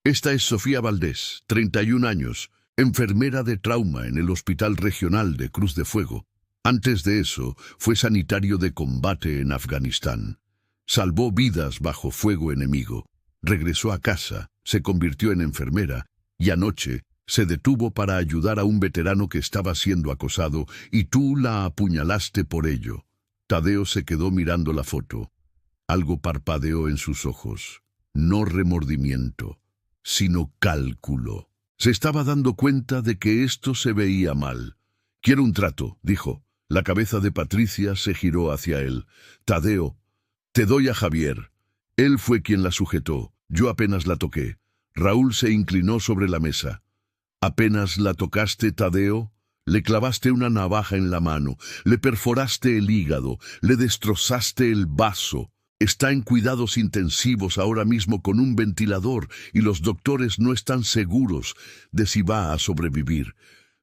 Esta es Sofía Valdés, 31 años, enfermera de trauma en el Hospital Regional de Cruz de Fuego. Antes de eso, fue sanitario de combate en Afganistán. Salvó vidas bajo fuego enemigo. Regresó a casa, se convirtió en enfermera y anoche se detuvo para ayudar a un veterano que estaba siendo acosado y tú la apuñalaste por ello. Tadeo se quedó mirando la foto. Algo parpadeó en sus ojos. No remordimiento, sino cálculo. Se estaba dando cuenta de que esto se veía mal. «Quiero un trato», dijo. La cabeza de Patricia se giró hacia él. «Tadeo, te doy a Javier». Él fue quien la sujetó. Yo apenas la toqué. Raúl se inclinó sobre la mesa. «¿Apenas la tocaste, Tadeo?» Le clavaste una navaja en la mano, le perforaste el hígado, le destrozaste el vaso. Está en cuidados intensivos ahora mismo con un ventilador y los doctores no están seguros de si va a sobrevivir.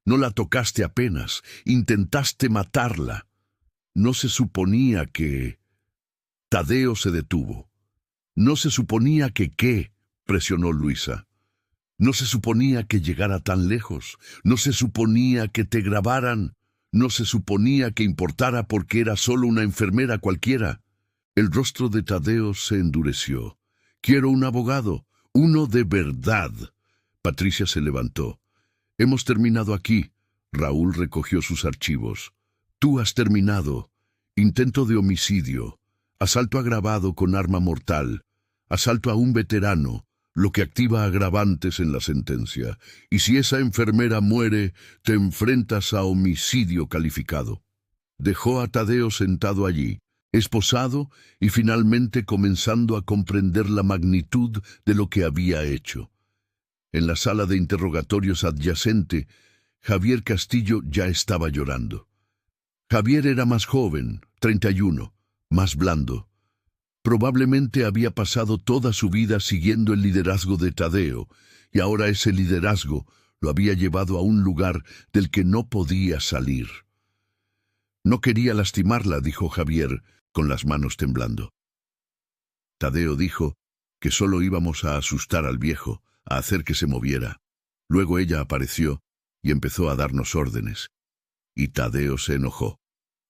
No la tocaste apenas, intentaste matarla. No se suponía que... Tadeo se detuvo. No se suponía que ¿qué?, presionó Luisa. No se suponía que llegara tan lejos. No se suponía que te grabaran. No se suponía que importara porque era solo una enfermera cualquiera. El rostro de Tadeo se endureció. «Quiero un abogado, uno de verdad». Patricia se levantó. «Hemos terminado aquí». Raúl recogió sus archivos. «Tú has terminado. Intento de homicidio, asalto agravado con arma mortal, asalto a un veterano, lo que activa agravantes en la sentencia. Y si esa enfermera muere, te enfrentas a homicidio calificado». Dejó a Tadeo sentado allí, esposado y finalmente comenzando a comprender la magnitud de lo que había hecho. En la sala de interrogatorios adyacente, Javier Castillo ya estaba llorando. Javier era más joven, 31, más blando. Probablemente había pasado toda su vida siguiendo el liderazgo de Tadeo, y ahora ese liderazgo lo había llevado a un lugar del que no podía salir. «No quería lastimarla», dijo Javier, con las manos temblando. Tadeo dijo que solo íbamos a asustar al viejo, a hacer que se moviera. Luego ella apareció y empezó a darnos órdenes. Y Tadeo se enojó.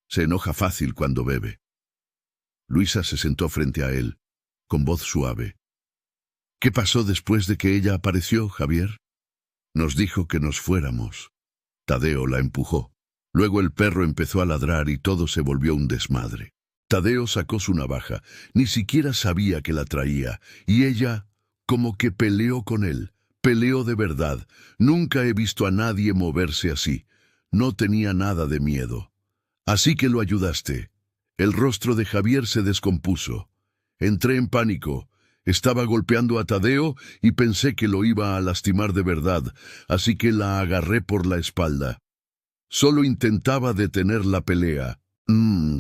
Se enoja fácil cuando bebe. Luisa se sentó frente a él, con voz suave. «¿Qué pasó después de que ella apareció, Javier?» «Nos dijo que nos fuéramos». Tadeo la empujó. Luego el perro empezó a ladrar y todo se volvió un desmadre. Tadeo sacó su navaja, ni siquiera sabía que la traía, y ella como que peleó con él, peleó de verdad. Nunca he visto a nadie moverse así. No tenía nada de miedo. «Así que lo ayudaste». El rostro de Javier se descompuso. «Entré en pánico. Estaba golpeando a Tadeo y pensé que lo iba a lastimar de verdad, así que la agarré por la espalda. Solo intentaba detener la pelea,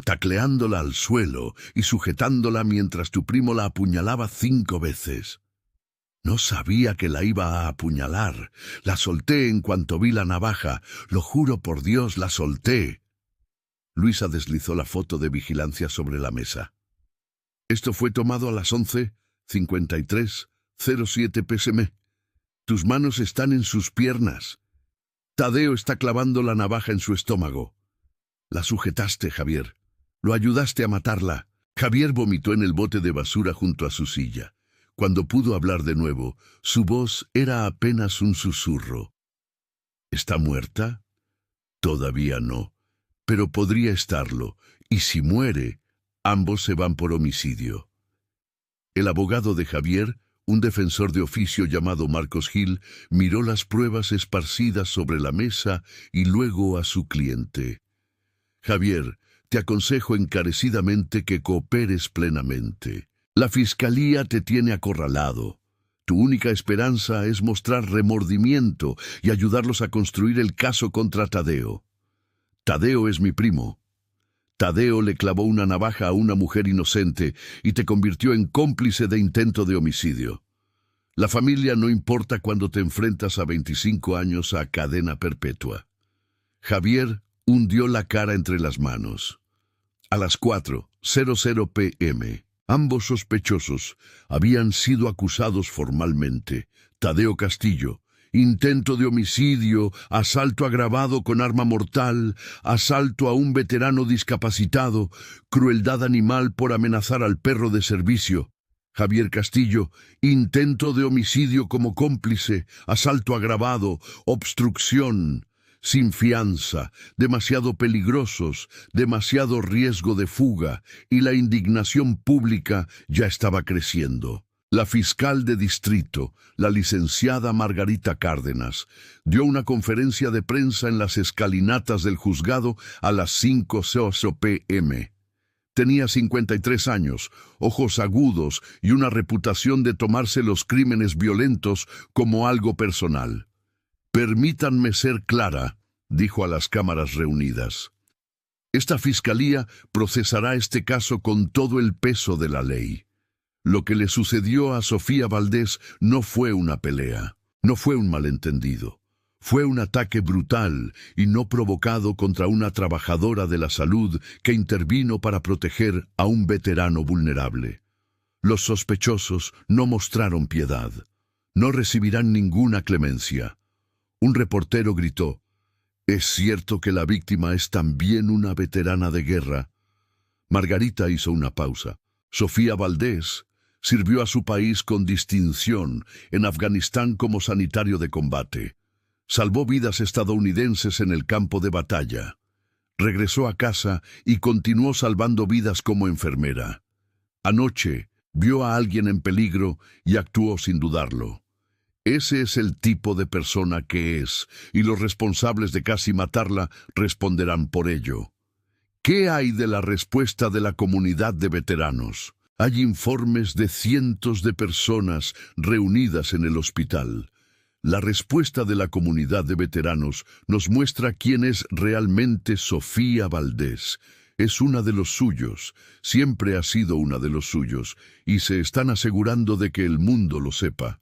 tacleándola al suelo y sujetándola mientras tu primo la apuñalaba 5 veces. No sabía que la iba a apuñalar. La solté en cuanto vi la navaja. Lo juro por Dios, la solté». Luisa deslizó la foto de vigilancia sobre la mesa. «Esto fue tomado a las 11:53:07 pm. Tus manos están en sus piernas. Tadeo está clavando la navaja en su estómago. La sujetaste, Javier. Lo ayudaste a matarla». Javier vomitó en el bote de basura junto a su silla. Cuando pudo hablar de nuevo, su voz era apenas un susurro. «¿Está muerta?» «Todavía no, pero podría estarlo, y si muere, ambos se van por homicidio». El abogado de Javier, un defensor de oficio llamado Marcos Gil, miró las pruebas esparcidas sobre la mesa y luego a su cliente. «Javier, te aconsejo encarecidamente que cooperes plenamente. La fiscalía te tiene acorralado. Tu única esperanza es mostrar remordimiento y ayudarlos a construir el caso contra Tadeo. Tadeo es mi primo. Tadeo le clavó una navaja a una mujer inocente y te convirtió en cómplice de intento de homicidio. La familia no importa cuando te enfrentas a 25 años a cadena perpetua». Javier hundió la cara entre las manos. A las 4:00 p.m., ambos sospechosos habían sido acusados formalmente. Tadeo Castillo, intento de homicidio, asalto agravado con arma mortal, asalto a un veterano discapacitado, crueldad animal por amenazar al perro de servicio. Javier Castillo, intento de homicidio como cómplice, asalto agravado, obstrucción, sin fianza, demasiado peligrosos, demasiado riesgo de fuga, y la indignación pública ya estaba creciendo. La fiscal de distrito, la licenciada Margarita Cárdenas, dio una conferencia de prensa en las escalinatas del juzgado a las 5:00 p.m. Tenía 53 años, ojos agudos y una reputación de tomarse los crímenes violentos como algo personal. «Permítanme ser clara», dijo a las cámaras reunidas. «Esta fiscalía procesará este caso con todo el peso de la ley. Lo que le sucedió a Sofía Valdés no fue una pelea, no fue un malentendido. Fue un ataque brutal y no provocado contra una trabajadora de la salud que intervino para proteger a un veterano vulnerable. Los sospechosos no mostraron piedad. No recibirán ninguna clemencia». Un reportero gritó: ¿Es cierto que la víctima es también una veterana de guerra? Margarita hizo una pausa. Sofía Valdés sirvió a su país con distinción en Afganistán como sanitario de combate. Salvó vidas estadounidenses en el campo de batalla. Regresó a casa y continuó salvando vidas como enfermera. Anoche vio a alguien en peligro y actuó sin dudarlo. Ese es el tipo de persona que es, y los responsables de casi matarla responderán por ello. ¿Qué hay de la respuesta de la comunidad de veteranos? Hay informes de cientos de personas reunidas en el hospital. La respuesta de la comunidad de veteranos nos muestra quién es realmente Sofía Valdés. Es una de los suyos, siempre ha sido una de los suyos, y se están asegurando de que el mundo lo sepa.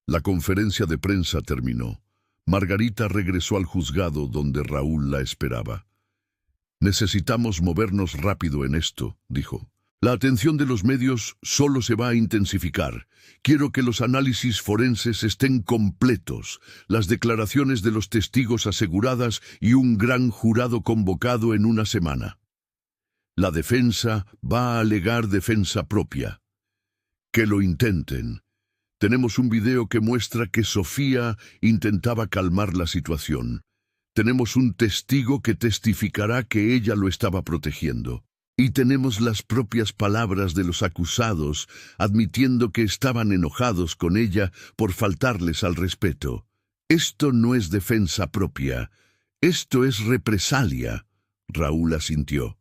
La conferencia de prensa terminó. Margarita regresó al juzgado donde Raúl la esperaba. «Necesitamos movernos rápido en esto», dijo. «La atención de los medios solo se va a intensificar. Quiero que los análisis forenses estén completos, las declaraciones de los testigos aseguradas y un gran jurado convocado en una semana. La defensa va a alegar defensa propia. Que lo intenten. Tenemos un video que muestra que Sofía intentaba calmar la situación. Tenemos un testigo que testificará que ella lo estaba protegiendo. Y tenemos las propias palabras de los acusados admitiendo que estaban enojados con ella por faltarles al respeto. Esto no es defensa propia. Esto es represalia». Raúl asintió.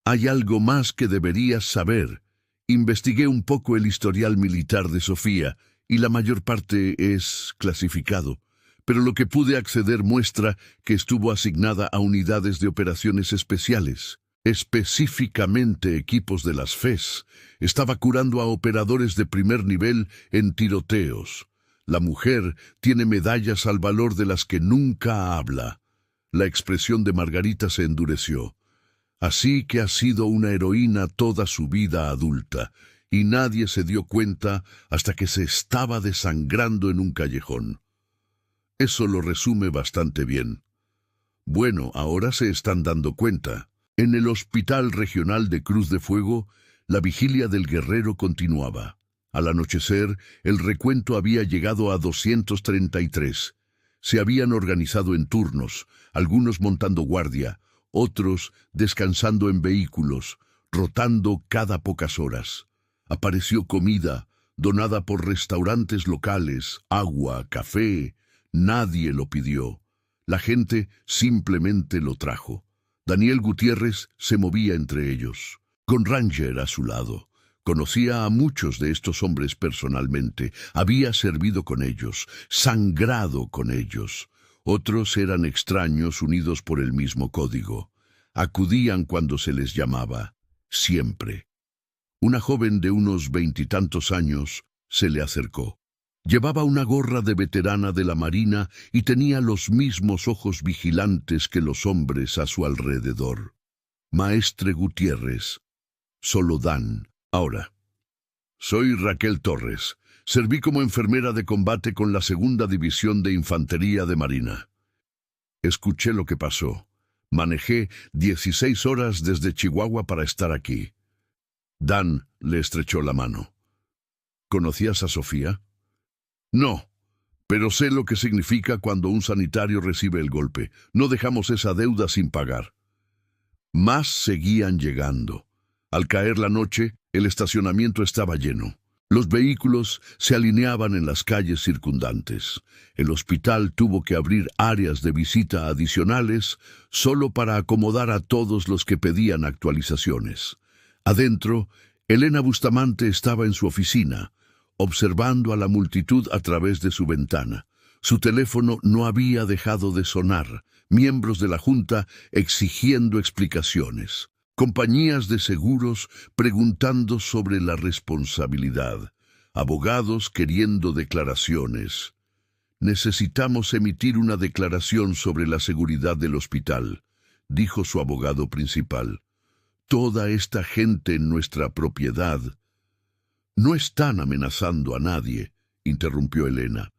«Hay algo más que deberías saber. Investigué un poco el historial militar de Sofía, y la mayor parte es clasificado. Pero lo que pude acceder muestra que estuvo asignada a unidades de operaciones especiales, específicamente equipos de las FES. Estaba curando a operadores de primer nivel en tiroteos. La mujer tiene medallas al valor de las que nunca habla». La expresión de Margarita se endureció. «Así que ha sido una heroína toda su vida adulta, y nadie se dio cuenta hasta que se estaba desangrando en un callejón». Eso lo resume bastante bien. Bueno, ahora se están dando cuenta. En el Hospital Regional de Cruz de Fuego, la vigilia del guerrero continuaba. Al anochecer, el recuento había llegado a 233. Se habían organizado en turnos, algunos montando guardia, otros descansando en vehículos, rotando cada pocas horas. Apareció comida, donada por restaurantes locales, agua, café. Nadie lo pidió. La gente simplemente lo trajo. Daniel Gutiérrez se movía entre ellos, con Ranger a su lado. Conocía a muchos de estos hombres personalmente, había servido con ellos, sangrado con ellos. Otros eran extraños unidos por el mismo código. Acudían cuando se les llamaba, siempre. Una joven de unos 20 y tantos años se le acercó. Llevaba una gorra de veterana de la Marina y tenía los mismos ojos vigilantes que los hombres a su alrededor. «Maestre Gutiérrez». «Solo Dan. Ahora». «Soy Raquel Torres. Serví como enfermera de combate con la 2ª División de Infantería de Marina. Escuché lo que pasó. Manejé 16 horas desde Chihuahua para estar aquí». Dan le estrechó la mano. «¿Conocías a Sofía?» «No, pero sé lo que significa cuando un sanitario recibe el golpe. No dejamos esa deuda sin pagar». Más seguían llegando. Al caer la noche, el estacionamiento estaba lleno. Los vehículos se alineaban en las calles circundantes. El hospital tuvo que abrir áreas de visita adicionales solo para acomodar a todos los que pedían actualizaciones. Adentro, Elena Bustamante estaba en su oficina, observando a la multitud a través de su ventana. Su teléfono no había dejado de sonar, miembros de la Junta exigiendo explicaciones, compañías de seguros preguntando sobre la responsabilidad, abogados queriendo declaraciones. «Necesitamos emitir una declaración sobre la seguridad del hospital», dijo su abogado principal. «Toda esta gente en nuestra propiedad». «No están amenazando a nadie», interrumpió Elena.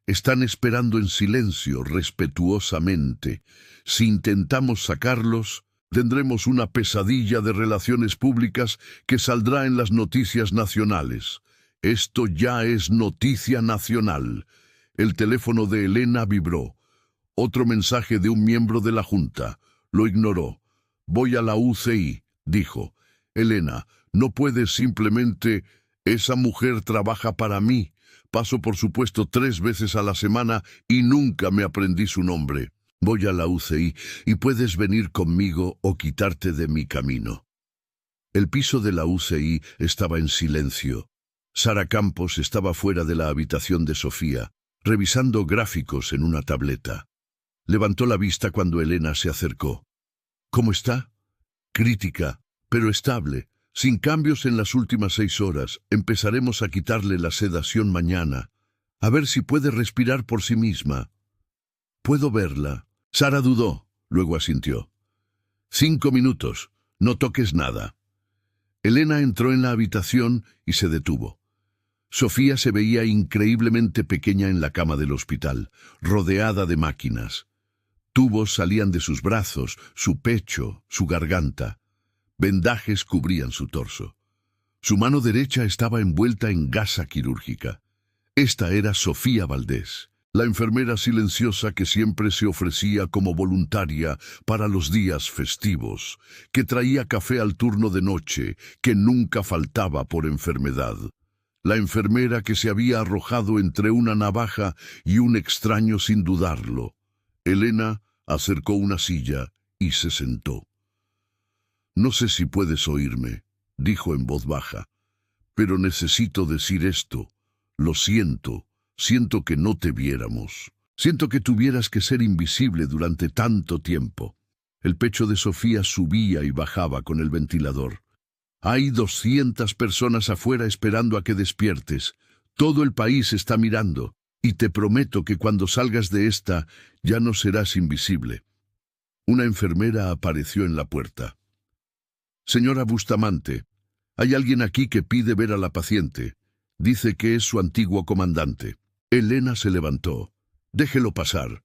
Están esperando en silencio, respetuosamente. Si intentamos sacarlos, tendremos una pesadilla de relaciones públicas que saldrá en las noticias nacionales. Esto ya es noticia nacional. El teléfono de Elena vibró. Otro mensaje de un miembro de la Junta. Lo ignoró. Voy a la UCI, dijo. Elena, no puedes simplemente... Esa mujer trabaja para mí. Paso, por supuesto, 3 veces a la semana y nunca me aprendí su nombre. Voy a la UCI y puedes venir conmigo o quitarte de mi camino. El piso de la UCI estaba en silencio. Sara Campos estaba fuera de la habitación de Sofía, revisando gráficos en una tableta. Levantó la vista cuando Elena se acercó. ¿Cómo está? Crítica, pero estable. Sin cambios en las últimas 6 horas. Empezaremos a quitarle la sedación mañana. A ver si puede respirar por sí misma. ¿Puedo verla? Sara dudó, luego asintió. 5 minutos. No toques nada. Elena entró en la habitación y se detuvo. Sofía se veía increíblemente pequeña en la cama del hospital, rodeada de máquinas. Tubos salían de sus brazos, su pecho, su garganta. Vendajes cubrían su torso. Su mano derecha estaba envuelta en gasa quirúrgica. Esta era Sofía Valdés, la enfermera silenciosa que siempre se ofrecía como voluntaria para los días festivos, que traía café al turno de noche, que nunca faltaba por enfermedad. La enfermera que se había arrojado entre una navaja y un extraño sin dudarlo. Elena acercó una silla y se sentó. No sé si puedes oírme, dijo en voz baja, pero necesito decir esto. Lo siento, siento que no te viéramos. Siento que tuvieras que ser invisible durante tanto tiempo. El pecho de Sofía subía y bajaba con el ventilador. Hay 200 personas afuera esperando a que despiertes. Todo el país está mirando, y te prometo que cuando salgas de esta ya no serás invisible. Una enfermera apareció en la puerta. Señora Bustamante, hay alguien aquí que pide ver a la paciente. Dice que es su antiguo comandante. Elena se levantó. Déjelo pasar.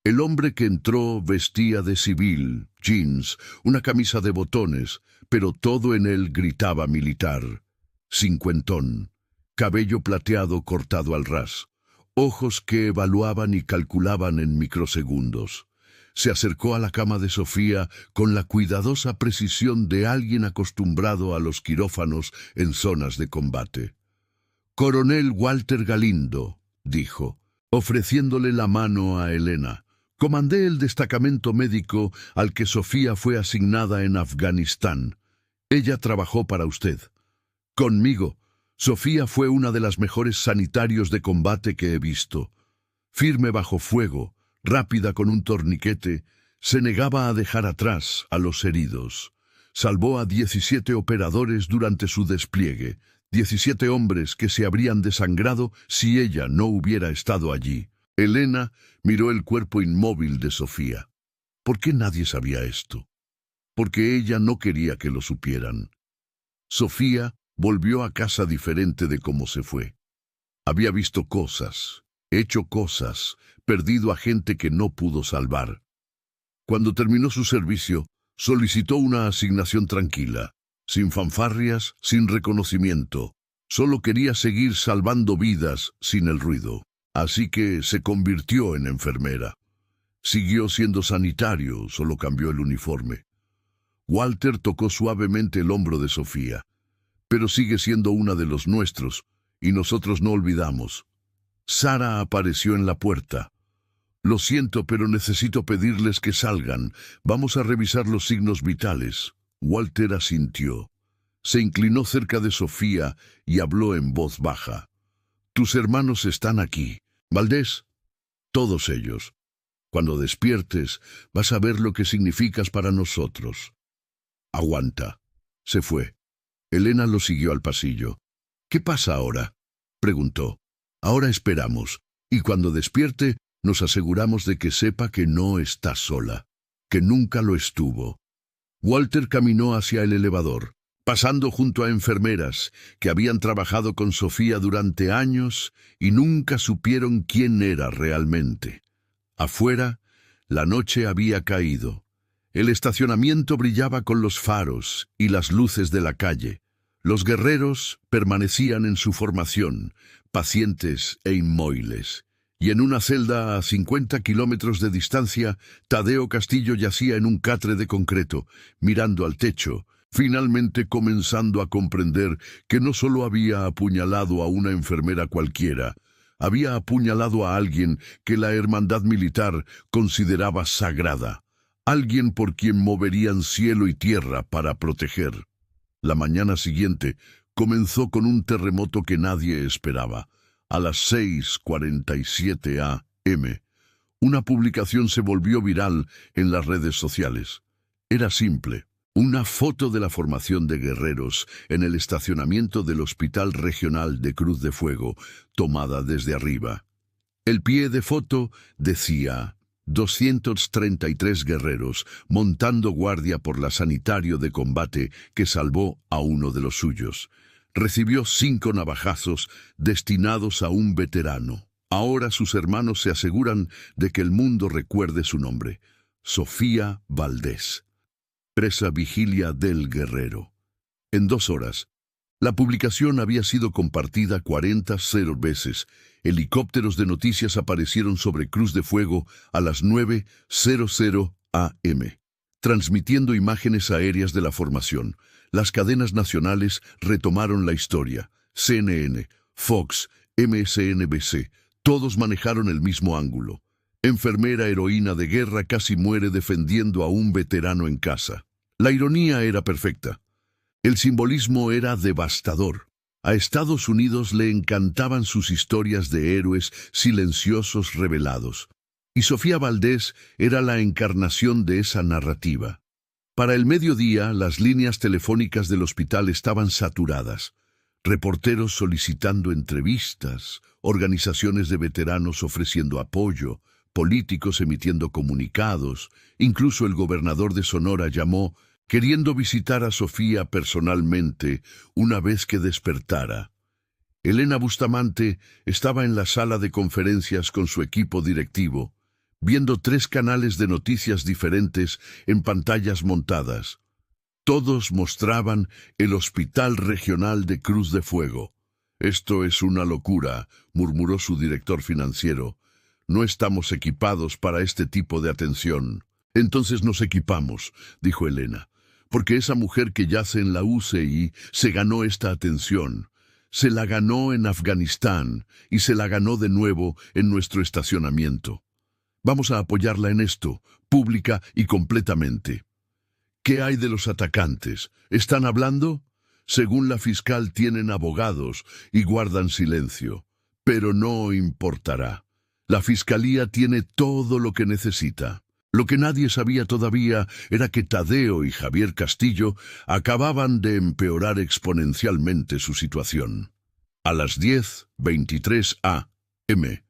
El hombre que entró vestía de civil, jeans, una camisa de botones, pero todo en él gritaba militar. Cincuentón, cabello plateado cortado al ras, ojos que evaluaban y calculaban en microsegundos. Se acercó a la cama de Sofía con la cuidadosa precisión de alguien acostumbrado a los quirófanos en zonas de combate. «Coronel Walter Galindo», dijo, ofreciéndole la mano a Elena. «Comandé el destacamento médico al que Sofía fue asignada en Afganistán. Ella trabajó para usted. Conmigo, Sofía fue una de las mejores sanitarios de combate que he visto. Firme bajo fuego, rápida con un torniquete, se negaba a dejar atrás a los heridos. Salvó a 17 operadores durante su despliegue, 17 hombres que se habrían desangrado si ella no hubiera estado allí». Elena miró el cuerpo inmóvil de Sofía. ¿Por qué nadie sabía esto? Porque ella no quería que lo supieran. Sofía volvió a casa diferente de cómo se fue. Había visto cosas, hecho cosas, perdido a gente que no pudo salvar. Cuando terminó su servicio, solicitó una asignación tranquila, sin fanfarrias, sin reconocimiento. Solo quería seguir salvando vidas sin el ruido. Así que se convirtió en enfermera. Siguió siendo sanitario, solo cambió el uniforme. Walter tocó suavemente el hombro de Sofía. Pero sigue siendo una de los nuestros, y nosotros no olvidamos. Sara apareció en la puerta. «Lo siento, pero necesito pedirles que salgan. Vamos a revisar los signos vitales». Walter asintió. Se inclinó cerca de Sofía y habló en voz baja. «Tus hermanos están aquí. Valdés, todos ellos. Cuando despiertes, vas a ver lo que significas para nosotros». «Aguanta». Se fue. Elena lo siguió al pasillo. «¿Qué pasa ahora?», preguntó. «Ahora esperamos, y cuando despierte, nos aseguramos de que sepa que no está sola, que nunca lo estuvo». Walter caminó hacia el elevador. pasando junto a enfermeras que habían trabajado con Sofía durante años y nunca supieron quién era realmente. Afuera, la noche había caído. El estacionamiento brillaba con los faros y las luces de la calle. Los guerreros permanecían en su formación, pacientes e inmóviles. Y en una celda a 50 kilómetros de distancia, Tadeo Castillo yacía en un catre de concreto, mirando al techo, finalmente comenzando a comprender que no solo había apuñalado a una enfermera cualquiera, había apuñalado a alguien que la hermandad militar consideraba sagrada, alguien por quien moverían cielo y tierra para proteger. La mañana siguiente comenzó con un terremoto que nadie esperaba. A las 6:47 a.m., una publicación se volvió viral en las redes sociales. Era simple, una foto de la formación de guerreros en el estacionamiento del Hospital Regional de Cruz de Fuego, tomada desde arriba. El pie de foto decía: 233 guerreros montando guardia por la sanitario de combate que salvó a uno de los suyos. Recibió 5 navajazos destinados a un veterano. Ahora sus hermanos se aseguran de que el mundo recuerde su nombre: Sofía Valdés. Presa vigilia del guerrero. En 2 horas, la publicación había sido compartida 40.000 veces. Helicópteros de noticias aparecieron sobre Cruz de Fuego a las 9:00 a.m., transmitiendo imágenes aéreas de la formación. Las cadenas nacionales retomaron la historia. CNN, Fox, MSNBC, todos manejaron el mismo ángulo. Enfermera heroína de guerra casi muere defendiendo a un veterano en casa. La ironía era perfecta. El simbolismo era devastador. A Estados Unidos le encantaban sus historias de héroes silenciosos revelados. Y Sofía Valdés era la encarnación de esa narrativa. Para el mediodía, las líneas telefónicas del hospital estaban saturadas. Reporteros solicitando entrevistas, organizaciones de veteranos ofreciendo apoyo, políticos emitiendo comunicados. Incluso el gobernador de Sonora llamó, queriendo visitar a Sofía personalmente una vez que despertara. Elena Bustamante estaba en la sala de conferencias con su equipo directivo, viendo 3 canales de noticias diferentes en pantallas montadas. Todos mostraban el Hospital Regional de Cruz de Fuego. «Esto es una locura», murmuró su director financiero. «No estamos equipados para este tipo de atención». «Entonces nos equipamos», dijo Elena, «porque esa mujer que yace en la UCI se ganó esta atención. Se la ganó en Afganistán y se la ganó de nuevo en nuestro estacionamiento. Vamos a apoyarla en esto, pública y completamente». «¿Qué hay de los atacantes? ¿Están hablando?» «Según la fiscal tienen abogados y guardan silencio. Pero no importará. La fiscalía tiene todo lo que necesita». Lo que nadie sabía todavía era que Tadeo y Javier Castillo acababan de empeorar exponencialmente su situación. A las 10:23 a.m.,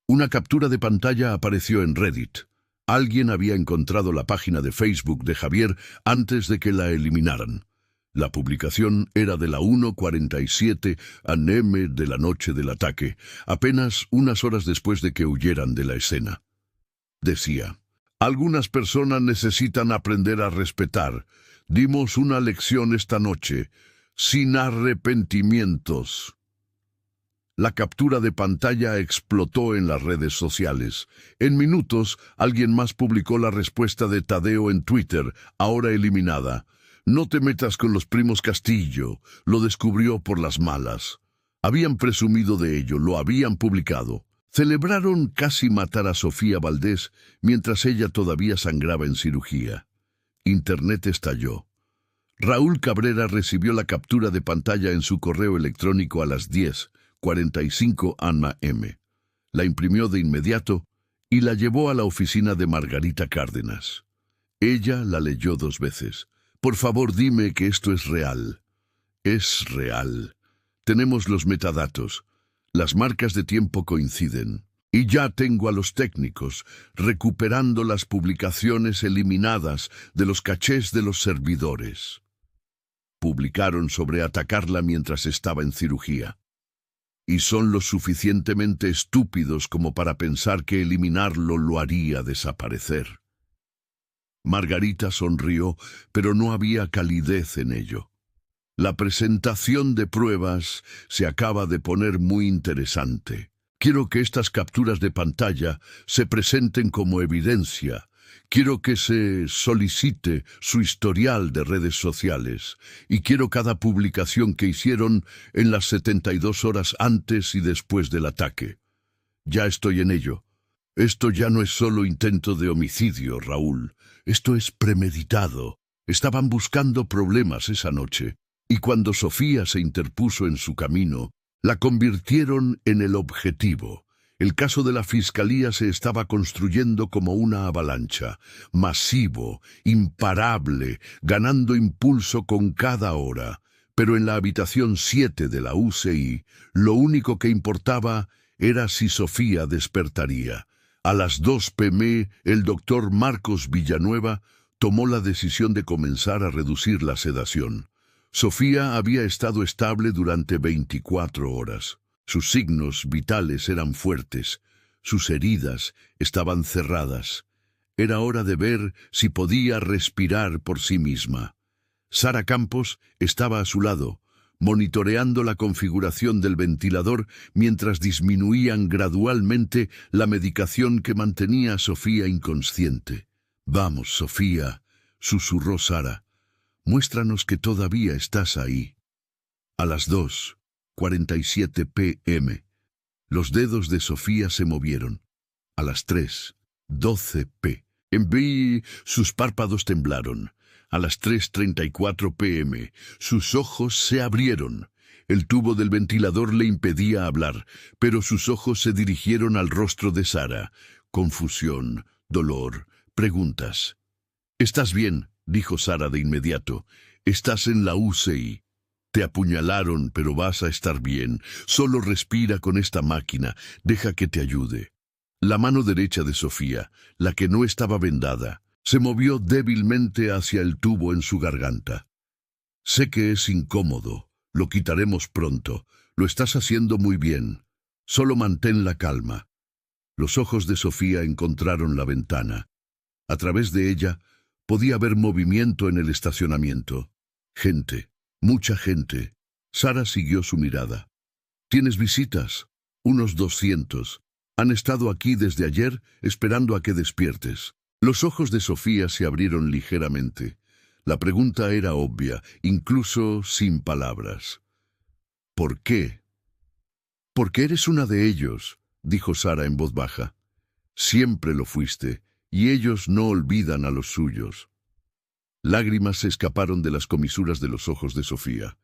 una captura de pantalla apareció en Reddit. Alguien había encontrado la página de Facebook de Javier antes de que la eliminaran. La publicación era de la 1:47 a.m. de la noche del ataque, apenas unas horas después de que huyeran de la escena. Decía: «Algunas personas necesitan aprender a respetar. Dimos una lección esta noche, sin arrepentimientos». La captura de pantalla explotó en las redes sociales. En minutos, alguien más publicó la respuesta de Tadeo en Twitter, ahora eliminada. «No te metas con los primos Castillo, lo descubrió por las malas». Habían presumido de ello, lo habían publicado. Celebraron casi matar a Sofía Valdés mientras ella todavía sangraba en cirugía. Internet estalló. Raúl Cabrera recibió la captura de pantalla en su correo electrónico a las 10:45 a.m. La imprimió de inmediato y la llevó a la oficina de Margarita Cárdenas. Ella la leyó 2 veces. «Por favor, dime que esto es real». «Es real. Tenemos los metadatos. Las marcas de tiempo coinciden. Y ya tengo a los técnicos recuperando las publicaciones eliminadas de los cachés de los servidores». publicaron sobre atacarla mientras estaba en cirugía. Y son lo suficientemente estúpidos como para pensar que eliminarlo lo haría desaparecer. Margarita sonrió, pero no había calidez en ello. La presentación de pruebas se acaba de poner muy interesante. Quiero que estas capturas de pantalla se presenten como evidencia. Quiero que se solicite su historial de redes sociales y quiero cada publicación que hicieron en las 72 horas antes y después del ataque. Ya estoy en ello. Esto ya no es solo intento de homicidio, Raúl. Esto es premeditado. Estaban buscando problemas esa noche y cuando Sofía se interpuso en su camino, la convirtieron en el objetivo. El caso de la Fiscalía se estaba construyendo como una avalancha, masivo, imparable, ganando impulso con cada hora. Pero en la habitación 7 de la UCI, lo único que importaba era si Sofía despertaría. A las 2 p.m., el doctor Marcos Villanueva tomó la decisión de comenzar a reducir la sedación. Sofía había estado estable durante 24 horas. Sus signos vitales eran fuertes, sus heridas estaban cerradas. Era hora de ver si podía respirar por sí misma. Sara Campos estaba a su lado, monitoreando la configuración del ventilador mientras disminuían gradualmente la medicación que mantenía a Sofía inconsciente. «Vamos, Sofía», susurró Sara, «muéstranos que todavía estás ahí». A las 2:47 p.m. Los dedos de Sofía se movieron. A las 3:12 p.m. sus párpados temblaron. A las 3:34 p.m. sus ojos se abrieron. El tubo del ventilador le impedía hablar, pero sus ojos se dirigieron al rostro de Sara. Confusión, dolor, preguntas. «¿Estás bien?», dijo Sara de inmediato. «Estás en la UCI. Te apuñalaron, pero vas a estar bien. Solo respira con esta máquina. Deja que te ayude». La mano derecha de Sofía, la que no estaba vendada, se movió débilmente hacia el tubo en su garganta. «Sé que es incómodo. Lo quitaremos pronto. Lo estás haciendo muy bien. Solo mantén la calma». Los ojos de Sofía encontraron la ventana. A través de ella podía haber movimiento en el estacionamiento. Gente. Mucha gente. Sara siguió su mirada. «¿Tienes visitas?» «Unos 200. Han estado aquí desde ayer esperando a que despiertes». Los ojos de Sofía se abrieron ligeramente. La pregunta era obvia, incluso sin palabras. «¿Por qué?» «Porque eres una de ellos», dijo Sara en voz baja. «Siempre lo fuiste, y ellos no olvidan a los suyos». Lágrimas se escaparon de las comisuras de los ojos de Sofía.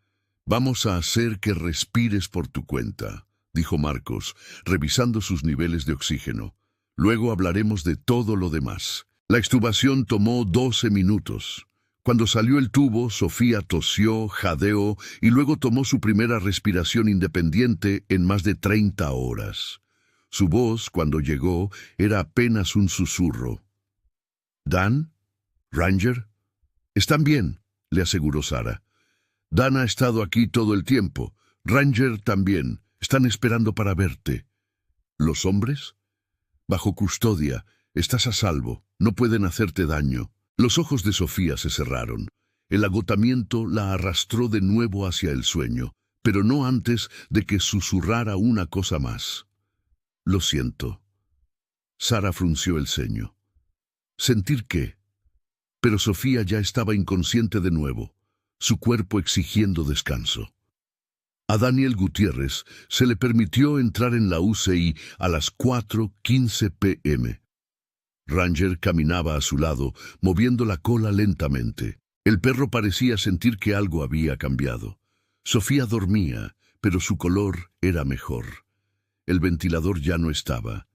«Vamos a hacer que respires por tu cuenta», dijo Marcos, revisando sus niveles de oxígeno. «Luego hablaremos de todo lo demás». La extubación tomó 12 minutos. Cuando salió el tubo, Sofía tosió, jadeó y luego tomó su primera respiración independiente en más de 30 horas. Su voz, cuando llegó, era apenas un susurro. «¿Dan? ¿Ranger?» «Están bien», le aseguró Sara. «Dan ha estado aquí todo el tiempo. Ranger también. Están esperando para verte». «¿Los hombres?» «Bajo custodia. Estás a salvo. No pueden hacerte daño». Los ojos de Sofía se cerraron. El agotamiento la arrastró de nuevo hacia el sueño, pero no antes de que susurrara una cosa más. «Lo siento». Sara frunció el ceño. ¿Sentir qué? Pero Sofía ya estaba inconsciente de nuevo, su cuerpo exigiendo descanso. A Daniel Gutiérrez se le permitió entrar en la UCI a las 4:15 p.m. Ranger caminaba a su lado, moviendo la cola lentamente. El perro parecía sentir que algo había cambiado. Sofía dormía, pero su color era mejor. El ventilador ya no estaba.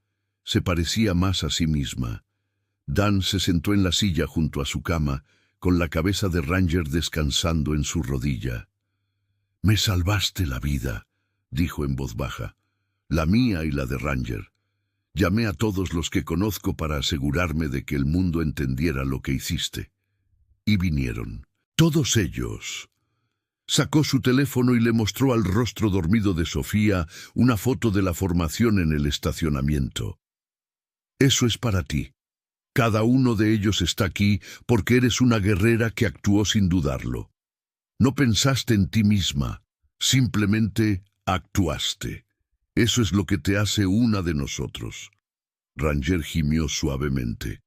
Se parecía más a sí misma. Dan se sentó en la silla junto a su cama, con la cabeza de Ranger descansando en su rodilla. «Me salvaste la vida», dijo en voz baja. «La mía y la de Ranger. Llamé a todos los que conozco para asegurarme de que el mundo entendiera lo que hiciste. Y vinieron. Todos ellos. Sacó su teléfono y le mostró al rostro dormido de Sofía una foto de la formación en el estacionamiento. Eso es para ti. Cada uno de ellos está aquí porque eres una guerrera que actuó sin dudarlo. No pensaste en ti misma, simplemente actuaste. Eso es lo que te hace una de nosotros. Ranger gimió suavemente.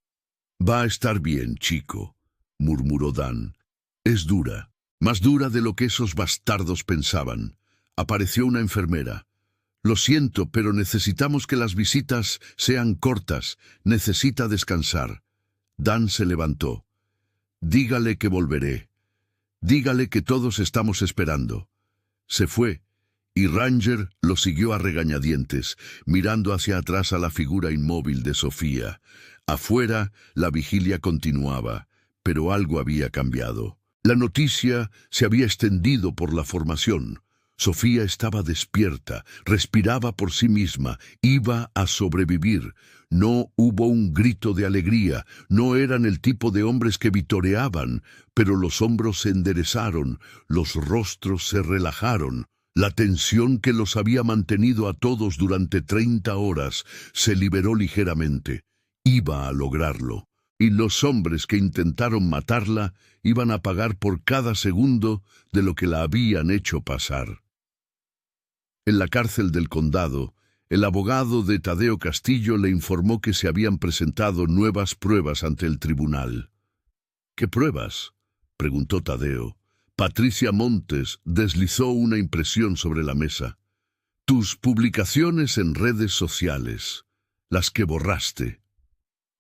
Va a estar bien, chico, murmuró Dan. Es dura, más dura de lo que esos bastardos pensaban. Apareció una enfermera. Lo siento, pero necesitamos que las visitas sean cortas. Necesita descansar. Dan se levantó. Dígale que volveré. Dígale que todos estamos esperando. Se fue, y Ranger lo siguió a regañadientes, mirando hacia atrás a la figura inmóvil de Sofía. Afuera, la vigilia continuaba, pero algo había cambiado. La noticia se había extendido por la formación. Sofía estaba despierta, respiraba por sí misma, iba a sobrevivir. No hubo un grito de alegría, no eran el tipo de hombres que vitoreaban, pero los hombros se enderezaron, los rostros se relajaron. La tensión que los había mantenido a todos durante 30 horas se liberó ligeramente. Iba a lograrlo. Y los hombres que intentaron matarla iban a pagar por cada segundo de lo que la habían hecho pasar. En la cárcel del condado, el abogado de Tadeo Castillo le informó que se habían presentado nuevas pruebas ante el tribunal. ¿Qué pruebas?, preguntó Tadeo. Patricia Montes deslizó una impresión sobre la mesa. Tus publicaciones en redes sociales, las que borraste.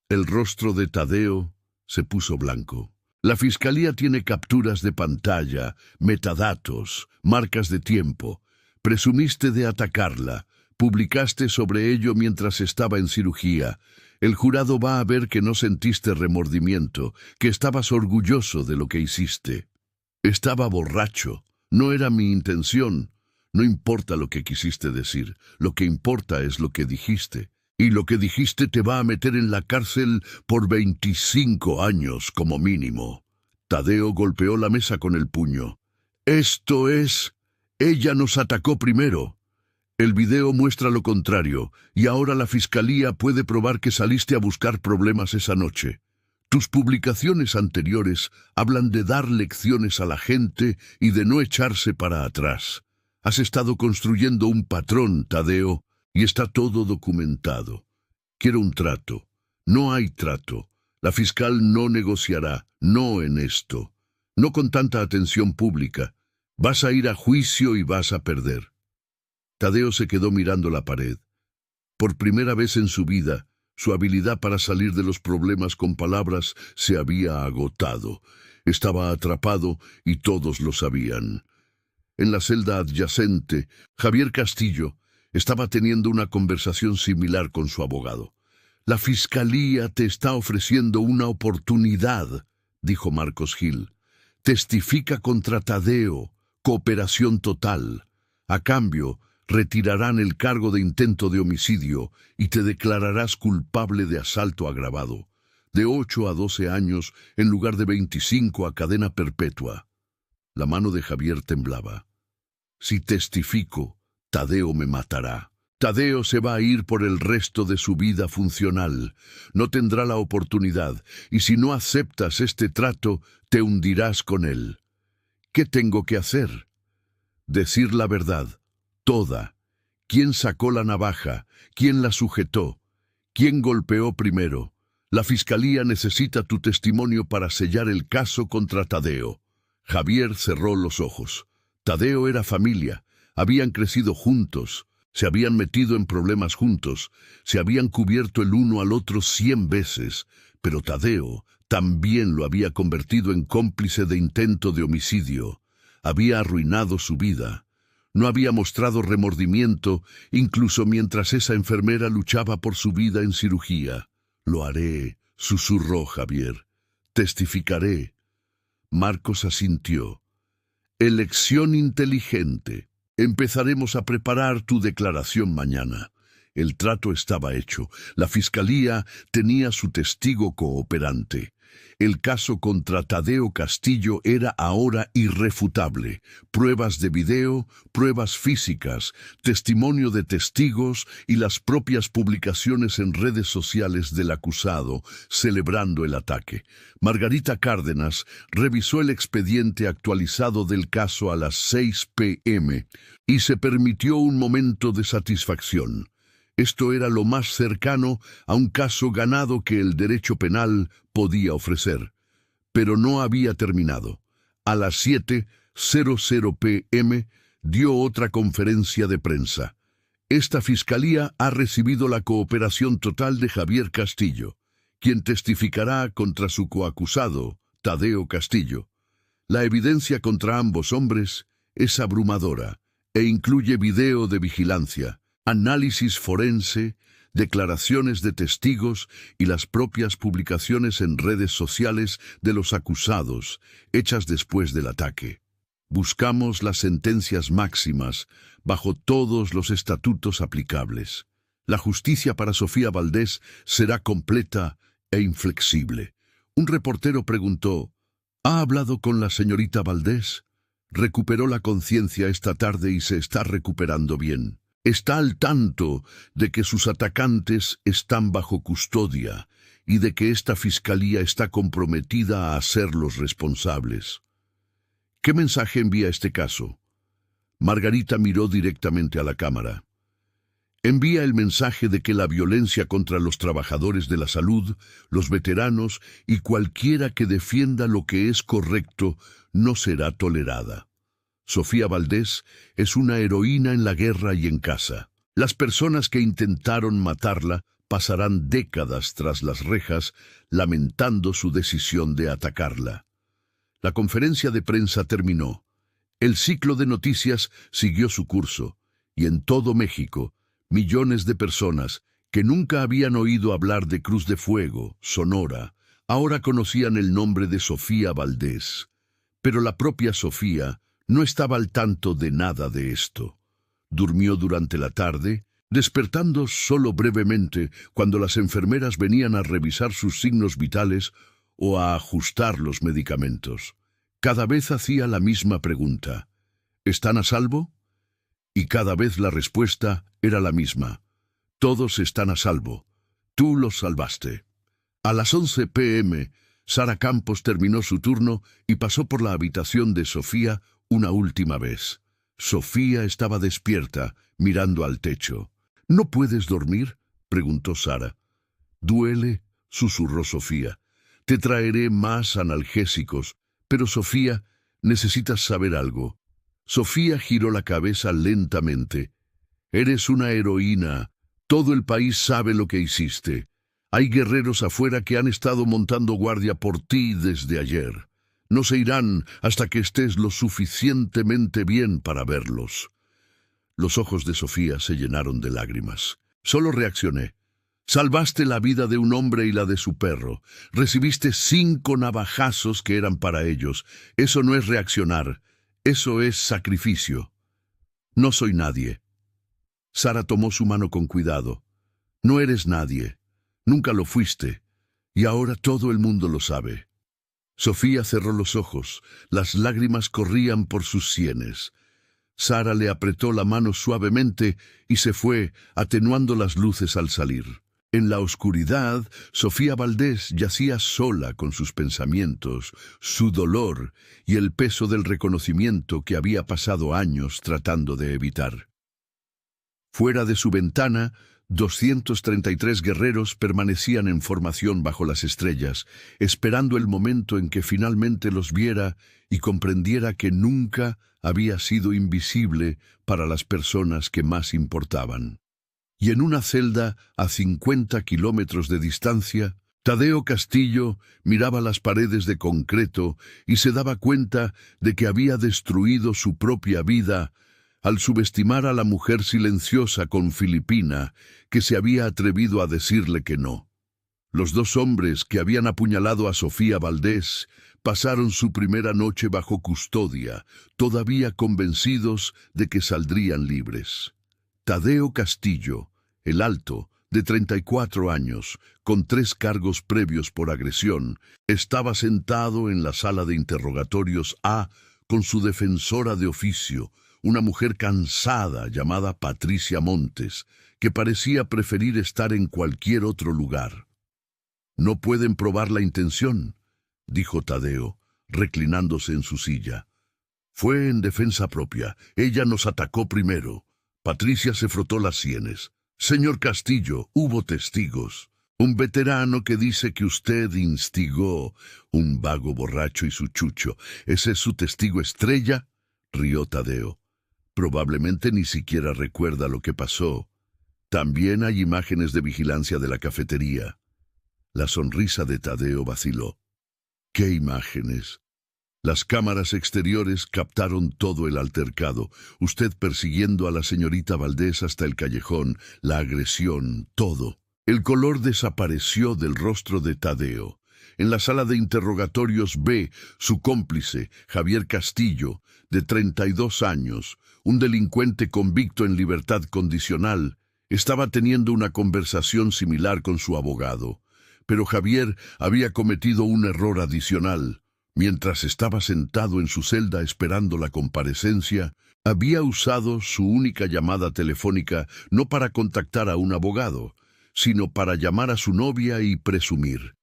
El rostro de Tadeo se puso blanco. La fiscalía tiene capturas de pantalla, metadatos, marcas de tiempo. Presumiste de atacarla. Publicaste sobre ello mientras estaba en cirugía. El jurado va a ver que no sentiste remordimiento, que estabas orgulloso de lo que hiciste. Estaba borracho. No era mi intención. No importa lo que quisiste decir. Lo que importa es lo que dijiste. Y lo que dijiste te va a meter en la cárcel por 25 años como mínimo. Tadeo golpeó la mesa con el puño. Esto es... Ella nos atacó primero. El video muestra lo contrario, y ahora la fiscalía puede probar que saliste a buscar problemas esa noche. Tus publicaciones anteriores hablan de dar lecciones a la gente y de no echarse para atrás. Has estado construyendo un patrón, Tadeo, y está todo documentado. Quiero un trato. No hay trato. La fiscal no negociará, no en esto. No con tanta atención pública. Vas a ir a juicio y vas a perder. Tadeo se quedó mirando la pared. Por primera vez en su vida, su habilidad para salir de los problemas con palabras se había agotado. Estaba atrapado y todos lo sabían. En la celda adyacente, Javier Castillo estaba teniendo una conversación similar con su abogado. La fiscalía te está ofreciendo una oportunidad, dijo Marcos Gil. Testifica contra Tadeo. Cooperación total. A cambio, retirarán el cargo de intento de homicidio y te declararás culpable de asalto agravado, de 8 a 12 años en lugar de 25 a cadena perpetua. La mano de Javier temblaba. Si testifico, Tadeo me matará. Tadeo se va a ir por el resto de su vida funcional. No tendrá la oportunidad, y si no aceptas este trato, te hundirás con él. ¿Qué tengo que hacer? Decir la verdad, toda. ¿Quién sacó la navaja? ¿Quién la sujetó? ¿Quién golpeó primero? La fiscalía necesita tu testimonio para sellar el caso contra Tadeo. Javier cerró los ojos. Tadeo era familia. Habían crecido juntos. Se habían metido en problemas juntos. Se habían cubierto el uno al otro 100 veces. Pero Tadeo también lo había convertido en cómplice de intento de homicidio. Había arruinado su vida. No había mostrado remordimiento, incluso mientras esa enfermera luchaba por su vida en cirugía. Lo haré, susurró Javier. Testificaré. Marcos asintió. Elección inteligente. Empezaremos a preparar tu declaración mañana. El trato estaba hecho. La fiscalía tenía su testigo cooperante. El caso contra Tadeo Castillo era ahora irrefutable. Pruebas de video, pruebas físicas, testimonio de testigos y las propias publicaciones en redes sociales del acusado celebrando el ataque. Margarita Cárdenas revisó el expediente actualizado del caso a las 6 p.m. y se permitió un momento de satisfacción. Esto era lo más cercano a un caso ganado que el derecho penal podía ofrecer. Pero no había terminado. A las 7:00 p.m. dio otra conferencia de prensa. Esta fiscalía ha recibido la cooperación total de Javier Castillo, quien testificará contra su coacusado, Tadeo Castillo. La evidencia contra ambos hombres es abrumadora e incluye video de vigilancia, análisis forense, declaraciones de testigos y las propias publicaciones en redes sociales de los acusados, hechas después del ataque. Buscamos las sentencias máximas bajo todos los estatutos aplicables. La justicia para Sofía Valdés será completa e inflexible. Un reportero preguntó: ¿ha hablado con la señorita Valdés? Recuperó la conciencia esta tarde y se está recuperando bien. Está al tanto de que sus atacantes están bajo custodia y de que esta fiscalía está comprometida a hacerlos responsables. ¿Qué mensaje envía este caso? Margarita miró directamente a la cámara. Envía el mensaje de que la violencia contra los trabajadores de la salud, los veteranos y cualquiera que defienda lo que es correcto no será tolerada. Sofía Valdés es una heroína en la guerra y en casa. Las personas que intentaron matarla pasarán décadas tras las rejas lamentando su decisión de atacarla. La conferencia de prensa terminó. El ciclo de noticias siguió su curso, y en todo México, millones de personas que nunca habían oído hablar de Cruz de Fuego, Sonora, ahora conocían el nombre de Sofía Valdés. Pero la propia Sofía no estaba al tanto de nada de esto. Durmió durante la tarde, despertando solo brevemente cuando las enfermeras venían a revisar sus signos vitales o a ajustar los medicamentos. Cada vez hacía la misma pregunta: ¿están a salvo? Y cada vez la respuesta era la misma: todos están a salvo. Tú los salvaste. A las 11 p.m., Sara Campos terminó su turno y pasó por la habitación de Sofía una última vez. Sofía estaba despierta, mirando al techo. ¿No puedes dormir?, preguntó Sara. «Duele», susurró Sofía. «Te traeré más analgésicos, pero Sofía, necesitas saber algo». Sofía giró la cabeza lentamente. «Eres una heroína. Todo el país sabe lo que hiciste. Hay guerreros afuera que han estado montando guardia por ti desde ayer. No se irán hasta que estés lo suficientemente bien para verlos». Los ojos de Sofía se llenaron de lágrimas. «Solo reaccioné. Salvaste la vida de un hombre y la de su perro. Recibiste 5 navajazos que eran para ellos. Eso no es reaccionar. Eso es sacrificio. No soy nadie». Sara tomó su mano con cuidado. «No eres nadie. Nunca lo fuiste. Y ahora todo el mundo lo sabe». Sofía cerró los ojos. Las lágrimas corrían por sus sienes. Sara le apretó la mano suavemente y se fue, atenuando las luces al salir. En la oscuridad, Sofía Valdés yacía sola con sus pensamientos, su dolor y el peso del reconocimiento que había pasado años tratando de evitar. Fuera de su ventana, 233 guerreros permanecían en formación bajo las estrellas, esperando el momento en que finalmente los viera y comprendiera que nunca había sido invisible para las personas que más importaban. Y en una celda a 50 kilómetros de distancia, Tadeo Castillo miraba las paredes de concreto y se daba cuenta de que había destruido su propia vida al subestimar a la mujer silenciosa con Filipina que se había atrevido a decirle que no. Los 2 hombres que habían apuñalado a Sofía Valdés pasaron su primera noche bajo custodia, todavía convencidos de que saldrían libres. Tadeo Castillo, el alto, de 34 años, con 3 cargos previos por agresión, estaba sentado en la sala de interrogatorios A con su defensora de oficio, una mujer cansada llamada Patricia Montes, que parecía preferir estar en cualquier otro lugar. «No pueden probar la intención», dijo Tadeo, reclinándose en su silla. «Fue en defensa propia. Ella nos atacó primero». Patricia se frotó las sienes. «Señor Castillo, hubo testigos. Un veterano que dice que usted instigó, un vago borracho y su chucho. ¿Ese es su testigo estrella?», rió Tadeo. «Probablemente ni siquiera recuerda lo que pasó. También hay imágenes de vigilancia de la cafetería». La sonrisa de Tadeo vaciló. «¿Qué imágenes?». «Las cámaras exteriores captaron todo el altercado. Usted persiguiendo a la señorita Valdés hasta el callejón, la agresión, todo». El color desapareció del rostro de Tadeo. En la sala de interrogatorios B, su cómplice, Javier Castillo, de 32 años, un delincuente convicto en libertad condicional, estaba teniendo una conversación similar con su abogado. Pero Javier había cometido un error adicional. Mientras estaba sentado en su celda esperando la comparecencia, había usado su única llamada telefónica no para contactar a un abogado, sino para llamar a su novia y presumir.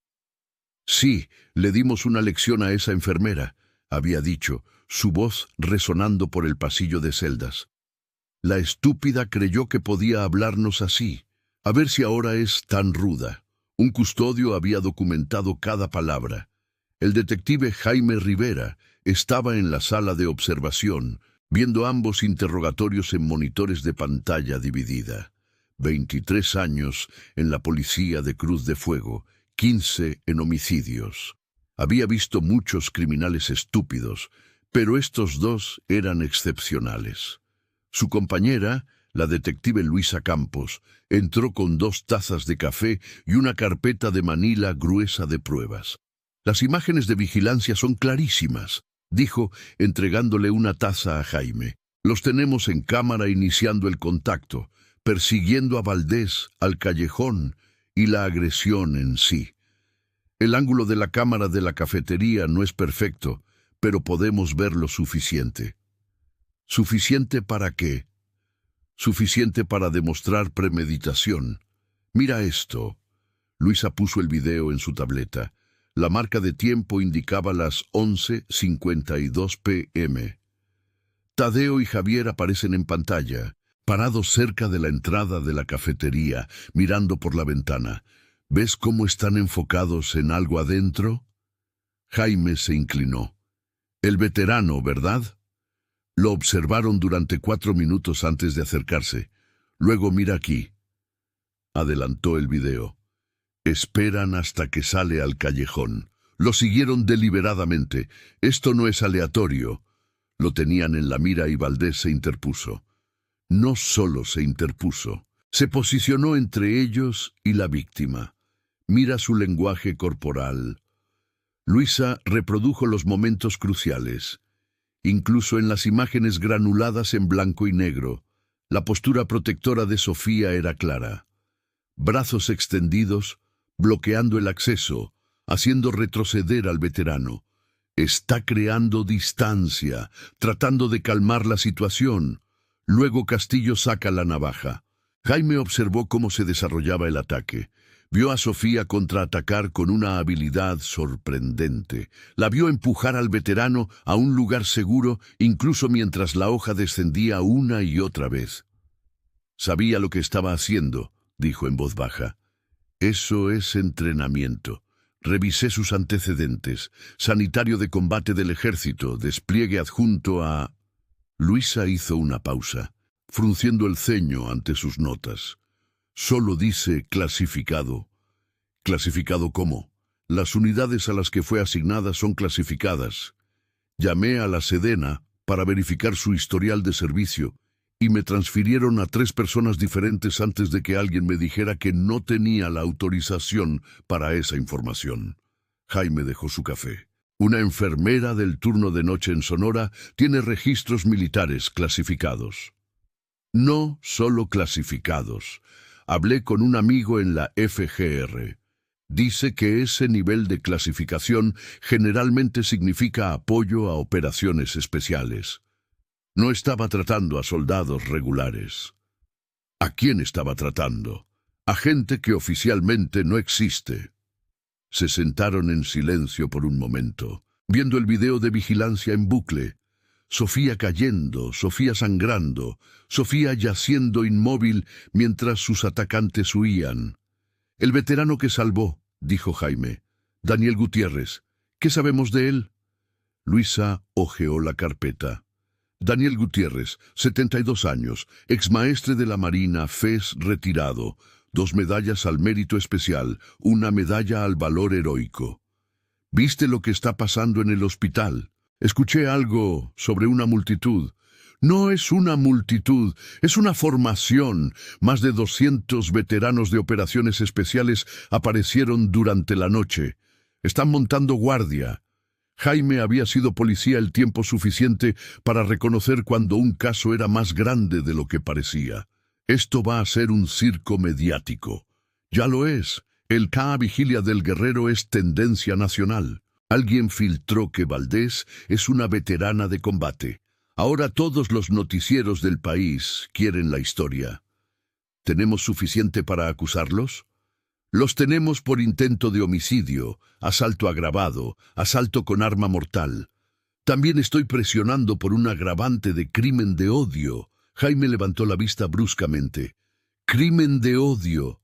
«Sí, le dimos una lección a esa enfermera», había dicho, su voz resonando por el pasillo de celdas. «La estúpida creyó que podía hablarnos así. A ver si ahora es tan ruda». Un custodio había documentado cada palabra. El detective Jaime Rivera estaba en la sala de observación, viendo ambos interrogatorios en monitores de pantalla dividida. 23 años en la policía de Cruz de Fuego, 15 en homicidios. Había visto muchos criminales estúpidos, pero estos dos eran excepcionales. Su compañera, la detective Luisa Campos, entró con 2 tazas de café y una carpeta de manila gruesa de pruebas. «Las imágenes de vigilancia son clarísimas», dijo, entregándole una taza a Jaime. «Los tenemos en cámara iniciando el contacto, persiguiendo a Valdés al callejón y la agresión en sí. El ángulo de la cámara de la cafetería no es perfecto, pero podemos ver lo suficiente». «¿Suficiente para qué?». «Suficiente para demostrar premeditación. Mira esto». Luisa puso el video en su tableta. La marca de tiempo indicaba las 11:52 p.m. Tadeo y Javier aparecen en pantalla, parados cerca de la entrada de la cafetería, mirando por la ventana. ¿Ves cómo están enfocados en algo adentro? Jaime se inclinó. «El veterano, ¿verdad?». Lo observaron durante 4 minutos antes de acercarse. «Luego mira aquí». Adelantó el video. «Esperan hasta que sale al callejón. Lo siguieron deliberadamente. Esto no es aleatorio». Lo tenían en la mira y Valdés se interpuso. No solo se interpuso, se posicionó entre ellos y la víctima. Mira su lenguaje corporal. Luisa reprodujo los momentos cruciales. Incluso en las imágenes granuladas en blanco y negro, la postura protectora de Sofía era clara. Brazos extendidos, bloqueando el acceso, haciendo retroceder al veterano. Está creando distancia, tratando de calmar la situación. Luego Castillo saca la navaja. Jaime observó cómo se desarrollaba el ataque. Vio a Sofía contraatacar con una habilidad sorprendente. La vio empujar al veterano a un lugar seguro, incluso mientras la hoja descendía una y otra vez. «Sabía lo que estaba haciendo», dijo en voz baja. «Eso es entrenamiento. Revisé sus antecedentes. Sanitario de combate del ejército, despliegue adjunto a...». Luisa hizo una pausa, frunciendo el ceño ante sus notas. «Solo dice clasificado». «¿Clasificado cómo?». «Las unidades a las que fue asignada son clasificadas. Llamé a la Sedena para verificar su historial de servicio y me transfirieron a 3 personas diferentes antes de que alguien me dijera que no tenía la autorización para esa información». Jaime dejó su café. «Una enfermera del turno de noche en Sonora tiene registros militares clasificados». «No solo clasificados. Hablé con un amigo en la FGR. Dice que ese nivel de clasificación generalmente significa apoyo a operaciones especiales. No estaba tratando a soldados regulares. ¿A quién estaba tratando? A gente que oficialmente no existe. Se sentaron en silencio por un momento, viendo el video de vigilancia en bucle. Sofía cayendo, Sofía sangrando, Sofía yaciendo inmóvil mientras sus atacantes huían. El veterano que salvó, dijo Jaime. Daniel Gutiérrez. ¿Qué sabemos de él? Luisa hojeó la carpeta. Daniel Gutiérrez, 72 años, exmaestre de la Marina, FES retirado, 2 medallas al mérito especial, 1 medalla al valor heroico. ¿Viste lo que está pasando en el hospital? Escuché algo sobre una multitud. No es una multitud, es una formación. Más de 200 veteranos de operaciones especiales aparecieron durante la noche. Están montando guardia. Jaime había sido policía el tiempo suficiente para reconocer cuando un caso era más grande de lo que parecía. Esto va a ser un circo mediático. Ya lo es. El CA Vigilia del Guerrero es tendencia nacional. Alguien filtró que Valdés es una veterana de combate. Ahora todos los noticieros del país quieren la historia. ¿Tenemos suficiente para acusarlos? Los tenemos por intento de homicidio, asalto agravado, asalto con arma mortal. También estoy presionando por un agravante de crimen de odio. Jaime levantó la vista bruscamente. Crimen de odio.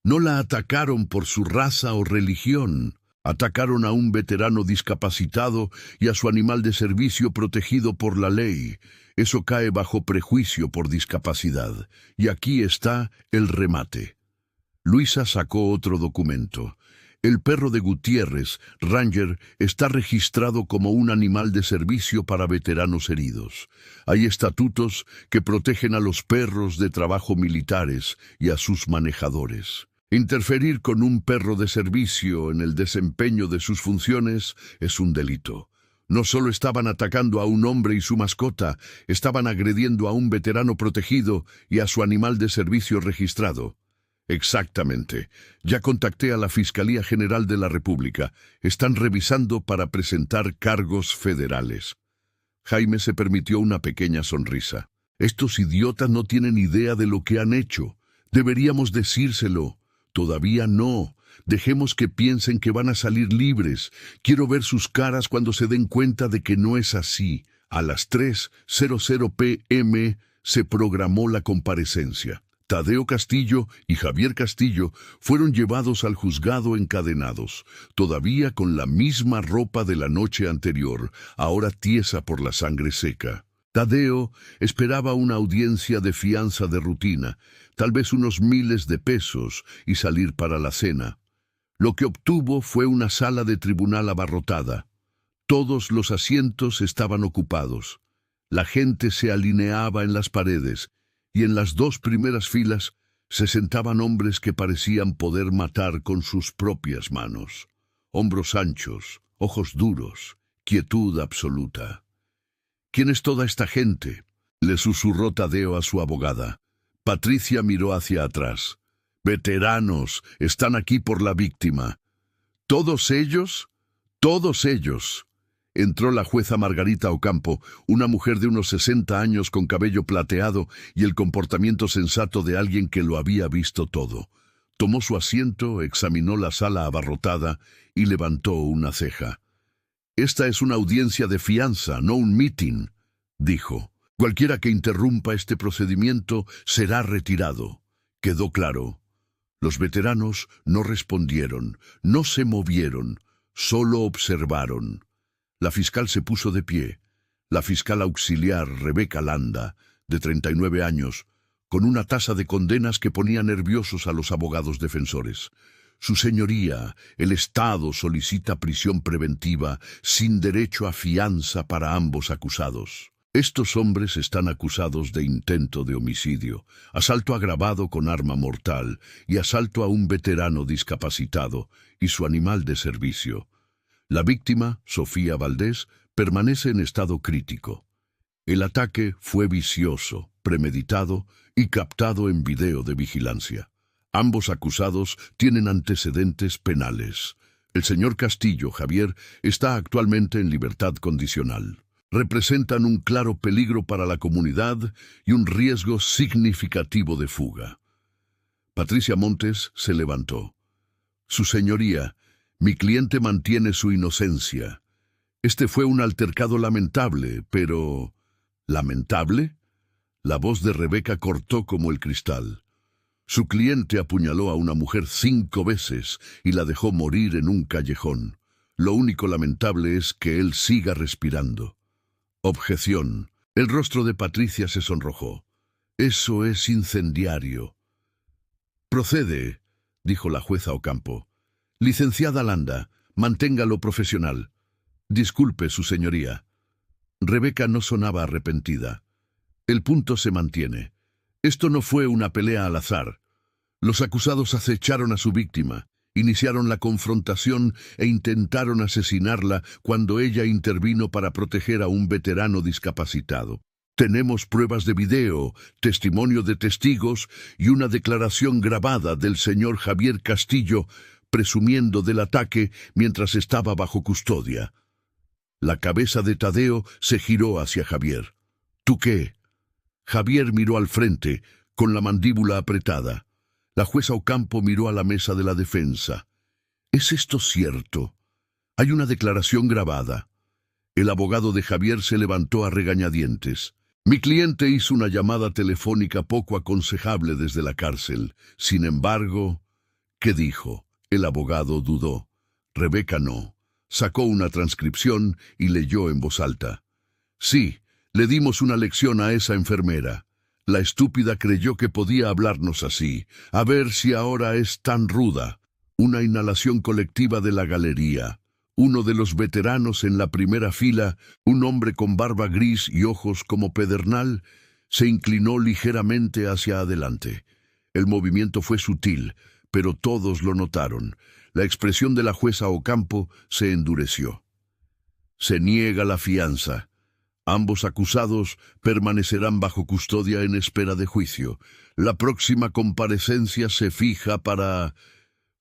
No la atacaron por su raza o religión. Atacaron a un veterano discapacitado y a su animal de servicio protegido por la ley. Eso cae bajo prejuicio por discapacidad. Y aquí está el remate. Luisa sacó otro documento. El perro de Gutiérrez, Ranger, está registrado como un animal de servicio para veteranos heridos. Hay estatutos que protegen a los perros de trabajo militares y a sus manejadores. Interferir con un perro de servicio en el desempeño de sus funciones es un delito. No solo estaban atacando a un hombre y su mascota, estaban agrediendo a un veterano protegido y a su animal de servicio registrado. Exactamente. Ya contacté a la Fiscalía General de la República. Están revisando para presentar cargos federales. Jaime se permitió una pequeña sonrisa. Estos idiotas no tienen idea de lo que han hecho. Deberíamos decírselo. Todavía no. Dejemos que piensen que van a salir libres. Quiero ver sus caras cuando se den cuenta de que no es así. A las 3:00 p.m. se programó la comparecencia. Tadeo Castillo y Javier Castillo fueron llevados al juzgado encadenados, todavía con la misma ropa de la noche anterior, ahora tiesa por la sangre seca. Tadeo esperaba una audiencia de fianza de rutina, tal vez unos miles de pesos, y salir para la cena. Lo que obtuvo fue una sala de tribunal abarrotada. Todos los asientos estaban ocupados. La gente se alineaba en las paredes, y en las 2 primeras filas se sentaban hombres que parecían poder matar con sus propias manos. Hombros anchos, ojos duros, quietud absoluta. ¿Quién es toda esta gente?, le susurró Tadeo a su abogada. Patricia miró hacia atrás. Veteranos, están aquí por la víctima. ¿Todos ellos? Todos ellos. Entró la jueza Margarita Ocampo, una mujer de unos 60 años con cabello plateado y el comportamiento sensato de alguien que lo había visto todo. Tomó su asiento, examinó la sala abarrotada y levantó una ceja. «Esta es una audiencia de fianza, no un mitin», dijo. «Cualquiera que interrumpa este procedimiento será retirado». Quedó claro. Los veteranos no respondieron, no se movieron, solo observaron. La fiscal se puso de pie. La fiscal auxiliar Rebeca Landa, de 39 años, con una tasa de condenas que ponía nerviosos a los abogados defensores. Su señoría, el Estado solicita prisión preventiva sin derecho a fianza para ambos acusados. Estos hombres están acusados de intento de homicidio, asalto agravado con arma mortal y asalto a un veterano discapacitado y su animal de servicio. La víctima, Sofía Valdés, permanece en estado crítico. El ataque fue vicioso, premeditado y captado en video de vigilancia. Ambos acusados tienen antecedentes penales. El señor Castillo, Javier, está actualmente en libertad condicional. Representan un claro peligro para la comunidad y un riesgo significativo de fuga. Patricia Montes se levantó. Su señoría, mi cliente mantiene su inocencia. Este fue un altercado lamentable, pero... ¿lamentable? La voz de Rebeca cortó como el cristal. Su cliente apuñaló a una mujer 5 veces y la dejó morir en un callejón. Lo único lamentable es que él siga respirando. Objeción. El rostro de Patricia se sonrojó. Eso es incendiario. Procede, dijo la jueza Ocampo. Licenciada Landa, manténgalo profesional. Disculpe, su señoría. Rebeca no sonaba arrepentida. El punto se mantiene. Esto no fue una pelea al azar. Los acusados acecharon a su víctima, iniciaron la confrontación e intentaron asesinarla cuando ella intervino para proteger a un veterano discapacitado. Tenemos pruebas de video, testimonio de testigos y una declaración grabada del señor Javier Castillo presumiendo del ataque mientras estaba bajo custodia. La cabeza de Tadeo se giró hacia Javier. ¿Tú qué? Javier miró al frente, con la mandíbula apretada. La jueza Ocampo miró a la mesa de la defensa. ¿Es esto cierto? Hay una declaración grabada. El abogado de Javier se levantó a regañadientes. Mi cliente hizo una llamada telefónica poco aconsejable desde la cárcel. Sin embargo, ¿qué dijo? El abogado dudó. Rebeca no. Sacó una transcripción y leyó en voz alta. Sí. Le dimos una lección a esa enfermera. La estúpida creyó que podía hablarnos así. A ver si ahora es tan ruda. Una inhalación colectiva de la galería. Uno de los veteranos en la primera fila, un hombre con barba gris y ojos como pedernal, se inclinó ligeramente hacia adelante. El movimiento fue sutil, pero todos lo notaron. La expresión de la jueza Ocampo se endureció. Se niega la fianza. Ambos acusados permanecerán bajo custodia en espera de juicio. La próxima comparecencia se fija para...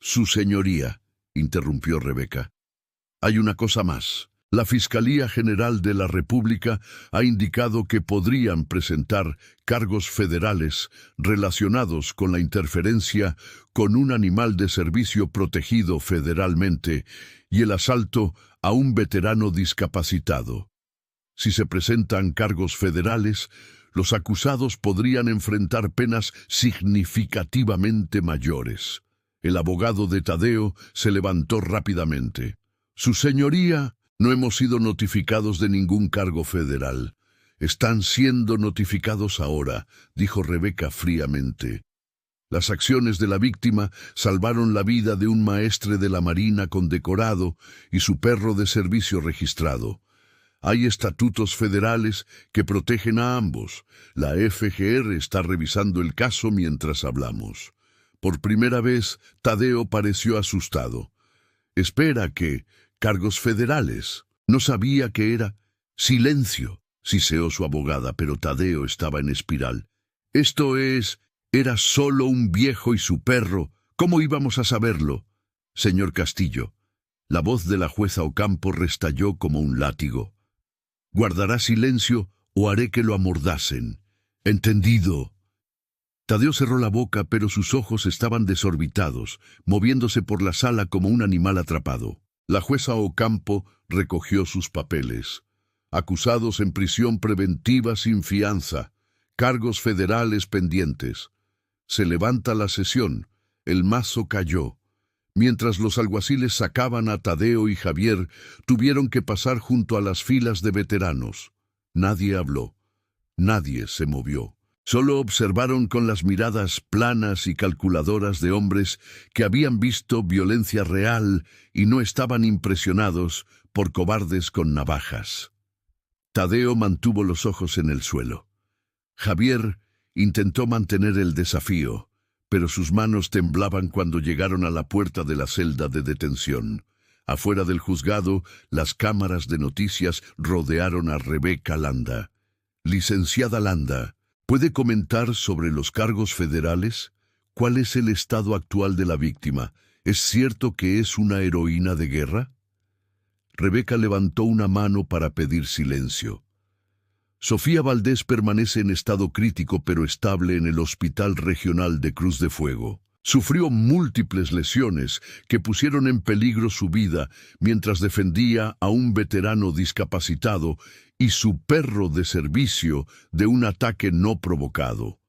Su señoría, interrumpió Rebeca. Hay una cosa más. La Fiscalía General de la República ha indicado que podrían presentar cargos federales relacionados con la interferencia con un animal de servicio protegido federalmente y el asalto a un veterano discapacitado. Si se presentan cargos federales, los acusados podrían enfrentar penas significativamente mayores. El abogado de Tadeo se levantó rápidamente. Su señoría, no hemos sido notificados de ningún cargo federal. Están siendo notificados ahora, dijo Rebeca fríamente. Las acciones de la víctima salvaron la vida de un maestre de la Marina condecorado y su perro de servicio registrado. Hay estatutos federales que protegen a ambos. La FGR está revisando el caso mientras hablamos. Por primera vez, Tadeo pareció asustado. Espera que... ¿Cargos federales? No sabía que era... Silencio, siseó su abogada, pero Tadeo estaba en espiral. Esto es... Era solo un viejo y su perro. ¿Cómo íbamos a saberlo? Señor Castillo. La voz de la jueza Ocampo restalló como un látigo. Guardará silencio o haré que lo amordacen. Entendido. Tadeo cerró la boca, pero sus ojos estaban desorbitados, moviéndose por la sala como un animal atrapado. La jueza Ocampo recogió sus papeles. Acusados en prisión preventiva sin fianza. Cargos federales pendientes. Se levanta la sesión. El mazo cayó. Mientras los alguaciles sacaban a Tadeo y Javier, tuvieron que pasar junto a las filas de veteranos. Nadie habló. Nadie se movió. Solo observaron con las miradas planas y calculadoras de hombres que habían visto violencia real y no estaban impresionados por cobardes con navajas. Tadeo mantuvo los ojos en el suelo. Javier intentó mantener el desafío, pero sus manos temblaban cuando llegaron a la puerta de la celda de detención. Afuera del juzgado, las cámaras de noticias rodearon a Rebeca Landa. Licenciada Landa, ¿puede comentar sobre los cargos federales? ¿Cuál es el estado actual de la víctima? ¿Es cierto que es una heroína de guerra? Rebeca levantó una mano para pedir silencio. Sofía Valdés permanece en estado crítico pero estable en el Hospital Regional de Cruz de Fuego. Sufrió múltiples lesiones que pusieron en peligro su vida mientras defendía a un veterano discapacitado y su perro de servicio de un ataque no provocado.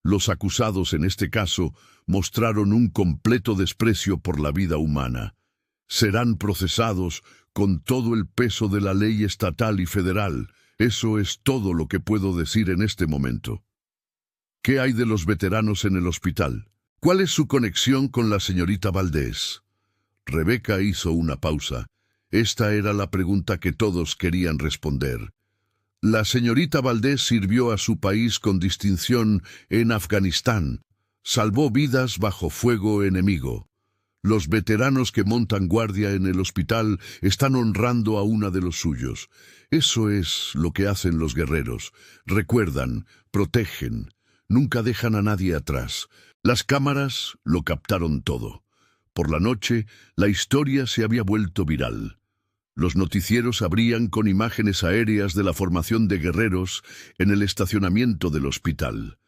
Los acusados en este caso mostraron un completo desprecio por la vida humana. Serán procesados con todo el peso de la ley estatal y federal. Eso es todo lo que puedo decir en este momento. ¿Qué hay de los veteranos en el hospital? ¿Cuál es su conexión con la señorita Valdés? Rebeca hizo una pausa. Esta era la pregunta que todos querían responder. La señorita Valdés sirvió a su país con distinción en Afganistán. Salvó vidas bajo fuego enemigo. Los veteranos que montan guardia en el hospital están honrando a una de los suyos. Eso es lo que hacen los guerreros. Recuerdan, protegen, nunca dejan a nadie atrás. Las cámaras lo captaron todo. Por la noche, la historia se había vuelto viral. Los noticieros abrían con imágenes aéreas de la formación de guerreros en el estacionamiento del hospital.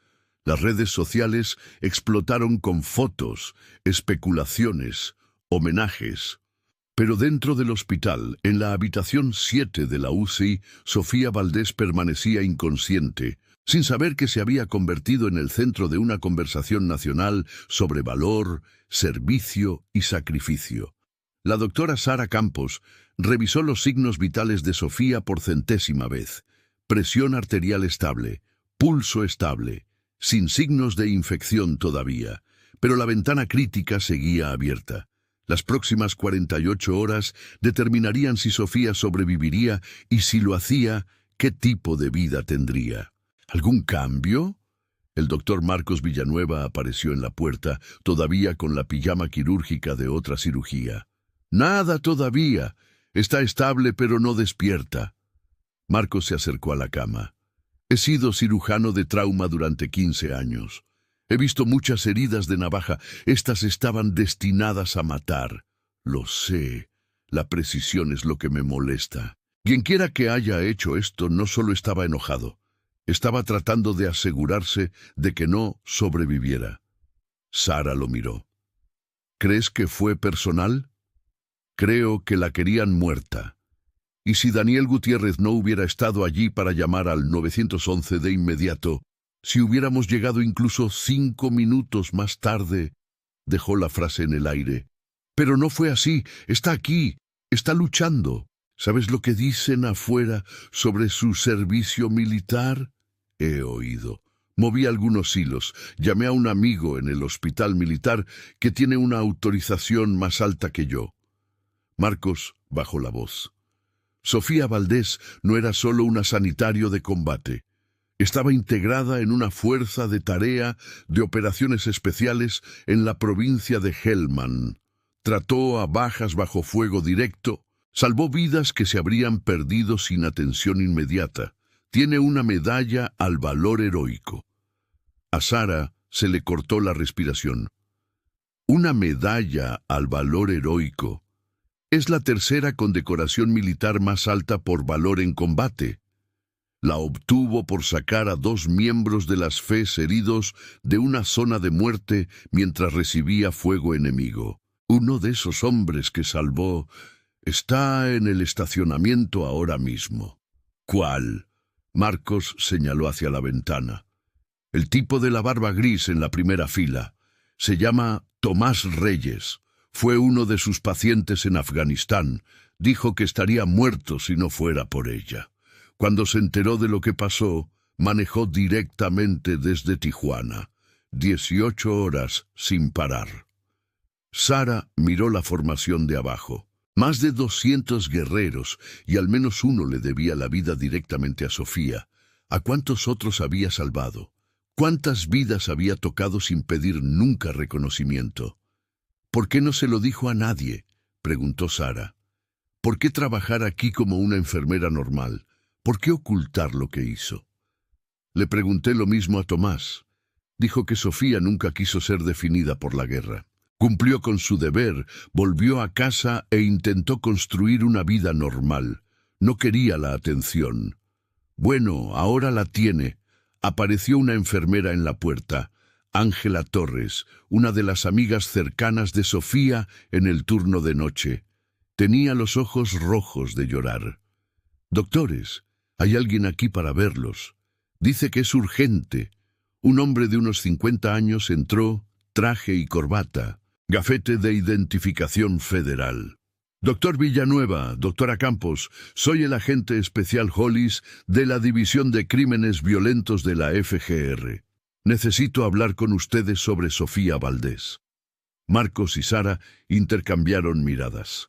Las redes sociales explotaron con fotos, especulaciones, homenajes. Pero dentro del hospital, en la habitación 7 de la UCI, Sofía Valdés permanecía inconsciente, sin saber que se había convertido en el centro de una conversación nacional sobre valor, servicio y sacrificio. La doctora Sara Campos revisó los signos vitales de Sofía por 100ª vez. Presión arterial estable, pulso estable, sin signos de infección todavía, pero la ventana crítica seguía abierta. Las próximas 48 horas determinarían si Sofía sobreviviría y si lo hacía, qué tipo de vida tendría. ¿Algún cambio? El doctor Marcos Villanueva apareció en la puerta, todavía con la pijama quirúrgica de otra cirugía. Nada todavía. Está estable pero no despierta. Marcos se acercó a la cama. He sido cirujano de trauma durante 15 años. He visto muchas heridas de navaja. Estas estaban destinadas a matar. Lo sé. La precisión es lo que me molesta. Quienquiera que haya hecho esto no solo estaba enojado. Estaba tratando de asegurarse de que no sobreviviera. Sara lo miró. ¿Crees que fue personal? Creo que la querían muerta. Y si Daniel Gutiérrez no hubiera estado allí para llamar al 911 de inmediato, si hubiéramos llegado incluso 5 minutos más tarde, dejó la frase en el aire. Pero no fue así, está aquí, está luchando. ¿Sabes lo que dicen afuera sobre su servicio militar? He oído. Moví algunos hilos, llamé a un amigo en el hospital militar que tiene una autorización más alta que yo. Marcos bajó la voz. Sofía Valdés no era solo una sanitario de combate. Estaba integrada en una fuerza de tarea de operaciones especiales en la provincia de Helmand. Trató a bajas bajo fuego directo, salvó vidas que se habrían perdido sin atención inmediata. Tiene una medalla al valor heroico. A Sara se le cortó la respiración. Una medalla al valor heroico. Es la tercera condecoración militar más alta por valor en combate. La obtuvo por sacar a 2 miembros de las FES heridos de una zona de muerte mientras recibía fuego enemigo. Uno de esos hombres que salvó está en el estacionamiento ahora mismo. ¿Cuál? Marcos señaló hacia la ventana. El tipo de la barba gris en la primera fila. Se llama Tomás Reyes. Fue uno de sus pacientes en Afganistán. Dijo que estaría muerto si no fuera por ella. Cuando se enteró de lo que pasó, manejó directamente desde Tijuana. 18 horas sin parar. Sara miró la formación de abajo. Más de 200 guerreros, y al menos uno le debía la vida directamente a Sofía. ¿A cuántos otros había salvado? ¿Cuántas vidas había tocado sin pedir nunca reconocimiento? ¿Por qué no se lo dijo a nadie?, preguntó Sara. ¿Por qué trabajar aquí como una enfermera normal? ¿Por qué ocultar lo que hizo? Le pregunté lo mismo a Tomás. Dijo que Sofía nunca quiso ser definida por la guerra. Cumplió con su deber, volvió a casa e intentó construir una vida normal. No quería la atención. Bueno, ahora la tiene. Apareció una enfermera en la puerta, Ángela Torres, una de las amigas cercanas de Sofía en el turno de noche. Tenía los ojos rojos de llorar. «Doctores, hay alguien aquí para verlos. Dice que es urgente». Un hombre de unos 50 años entró, traje y corbata, gafete de identificación federal. «Doctor Villanueva, doctora Campos, soy el agente especial Hollis de la División de Crímenes Violentos de la FGR. Necesito hablar con ustedes sobre Sofía Valdés». Marcos y Sara intercambiaron miradas.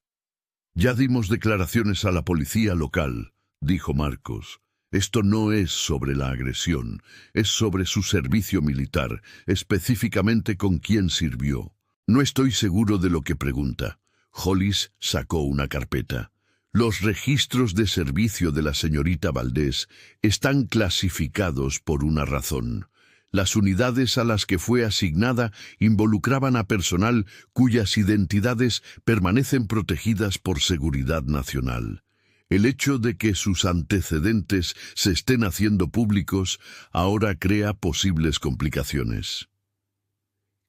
«Ya dimos declaraciones a la policía local», dijo Marcos. «Esto no es sobre la agresión, es sobre su servicio militar, específicamente con quién sirvió. No estoy seguro de lo que pregunta». Hollis sacó una carpeta. «Los registros de servicio de la señorita Valdés están clasificados por una razón. Las unidades a las que fue asignada involucraban a personal cuyas identidades permanecen protegidas por seguridad nacional. El hecho de que sus antecedentes se estén haciendo públicos ahora crea posibles complicaciones».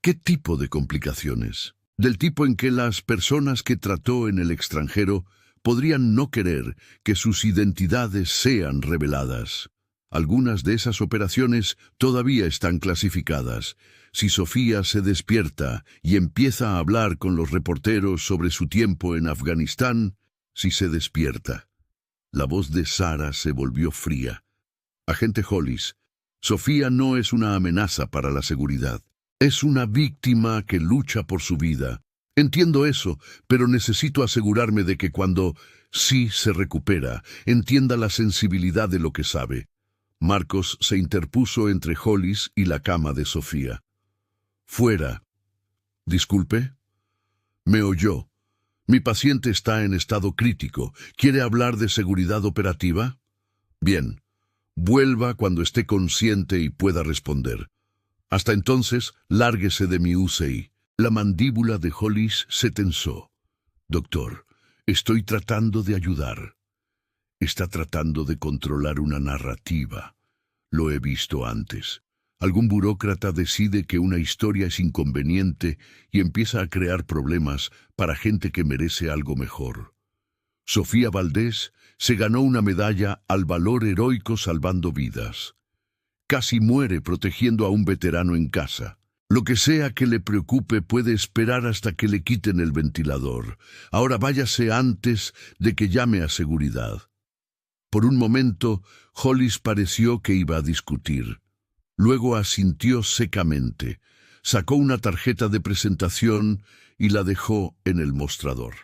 «¿Qué tipo de complicaciones?» «Del tipo en que las personas que trató en el extranjero podrían no querer que sus identidades sean reveladas. Algunas de esas operaciones todavía están clasificadas. Si Sofía se despierta y empieza a hablar con los reporteros sobre su tiempo en Afganistán, si se despierta». La voz de Sara se volvió fría. «Agente Hollis, Sofía no es una amenaza para la seguridad. Es una víctima que lucha por su vida. Entiendo eso, pero necesito asegurarme de que cuando sí se recupera, entienda la sensibilidad de lo que sabe». Marcos se interpuso entre Hollis y la cama de Sofía. «Fuera». «Disculpe». «Me oyó. Mi paciente está en estado crítico. ¿Quiere hablar de seguridad operativa? Bien. Vuelva cuando esté consciente y pueda responder. Hasta entonces, lárguese de mi UCI». La mandíbula de Hollis se tensó. «Doctor, estoy tratando de ayudar». «Está tratando de controlar una narrativa. Lo he visto antes. Algún burócrata decide que una historia es inconveniente y empieza a crear problemas para gente que merece algo mejor. Sofía Valdés se ganó una medalla al valor heroico salvando vidas. Casi muere protegiendo a un veterano en casa. Lo que sea que le preocupe puede esperar hasta que le quiten el ventilador. Ahora váyase antes de que llame a seguridad». Por un momento, Hollis pareció que iba a discutir. Luego asintió secamente, sacó una tarjeta de presentación y la dejó en el mostrador.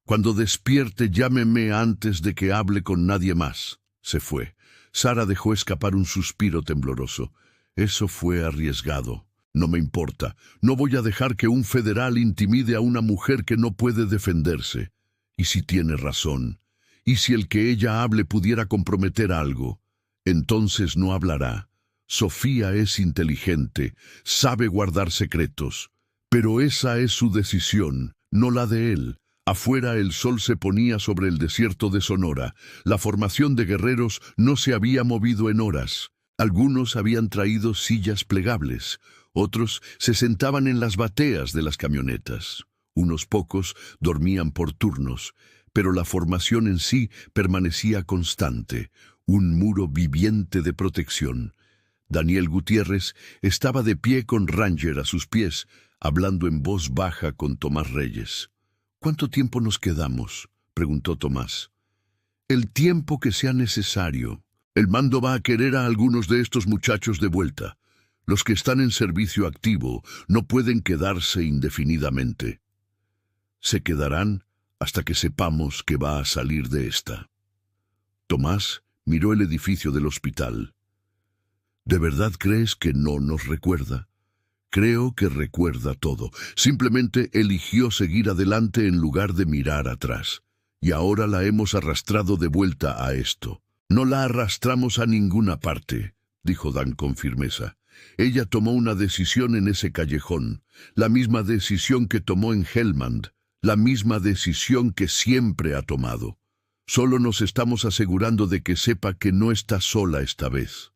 «Cuando despierte, llámeme antes de que hable con nadie más». Se fue. Sara dejó escapar un suspiro tembloroso. «Eso fue arriesgado. No me importa. No voy a dejar que un federal intimide a una mujer que no puede defenderse. Y si tiene razón, y si el que ella hable pudiera comprometer algo, entonces no hablará. Sofía es inteligente, sabe guardar secretos, pero esa es su decisión, no la de él». Afuera el sol se ponía sobre el desierto de Sonora. La formación de guerreros no se había movido en horas. Algunos habían traído sillas plegables, otros se sentaban en las bateas de las camionetas. Unos pocos dormían por turnos, pero la formación en sí permanecía constante, un muro viviente de protección. Daniel Gutiérrez estaba de pie con Ranger a sus pies, hablando en voz baja con Tomás Reyes. «¿Cuánto tiempo nos quedamos?», preguntó Tomás. «El tiempo que sea necesario. El mando va a querer a algunos de estos muchachos de vuelta. Los que están en servicio activo no pueden quedarse indefinidamente. Se quedarán hasta que sepamos que va a salir de esta». Tomás miró el edificio del hospital. «¿De verdad crees que no nos recuerda?» «Creo que recuerda todo. Simplemente eligió seguir adelante en lugar de mirar atrás. Y ahora la hemos arrastrado de vuelta a esto». «No la arrastramos a ninguna parte», dijo Dan con firmeza. Ella tomó una decisión en ese callejón, la misma decisión que tomó en Helmand, la misma decisión que siempre ha tomado. Solo nos estamos asegurando de que sepa que no está sola esta vez.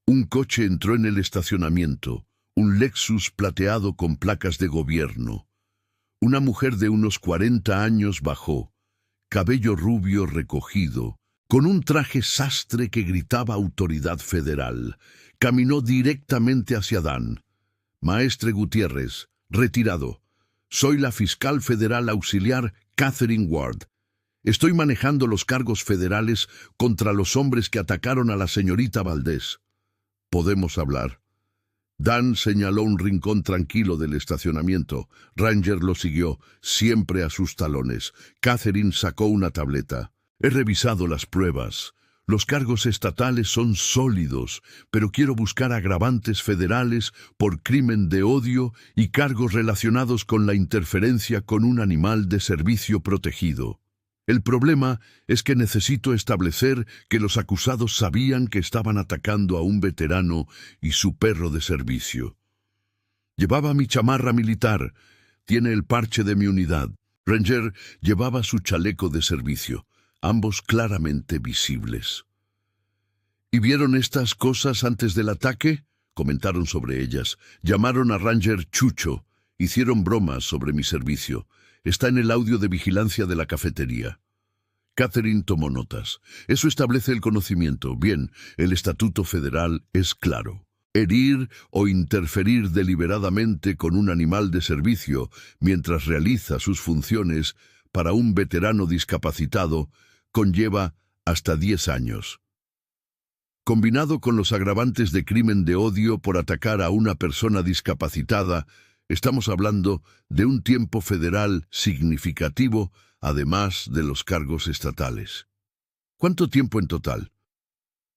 Un coche entró en el estacionamiento, un Lexus plateado con placas de gobierno. Una mujer de unos 40 años bajó, cabello rubio recogido, con un traje sastre que gritaba autoridad federal. Caminó directamente hacia Dan. Maestre Gutiérrez, retirado. Soy la fiscal federal auxiliar Catherine Ward. Estoy manejando los cargos federales contra los hombres que atacaron a la señorita Valdés. ¿Podemos hablar? Dan señaló un rincón tranquilo del estacionamiento. Ranger lo siguió, siempre a sus talones. Catherine sacó una tableta. He revisado las pruebas. Los cargos estatales son sólidos, pero quiero buscar agravantes federales por crimen de odio y cargos relacionados con la interferencia con un animal de servicio protegido. El problema es que necesito establecer que los acusados sabían que estaban atacando a un veterano y su perro de servicio. Llevaba mi chamarra militar. Tiene el parche de mi unidad. Ranger llevaba su chaleco de servicio, ambos claramente visibles. ¿Y vieron estas cosas antes del ataque? Comentaron sobre ellas. Llamaron a Ranger Chucho. Hicieron bromas sobre mi servicio. Está en el audio de vigilancia de la cafetería. Catherine tomó notas. Eso establece el conocimiento. Bien, el estatuto federal es claro. Herir o interferir deliberadamente con un animal de servicio mientras realiza sus funciones para un veterano discapacitado conlleva hasta 10 años. Combinado con los agravantes de crimen de odio por atacar a una persona discapacitada, estamos hablando de un tiempo federal significativo, además de los cargos estatales. ¿Cuánto tiempo en total?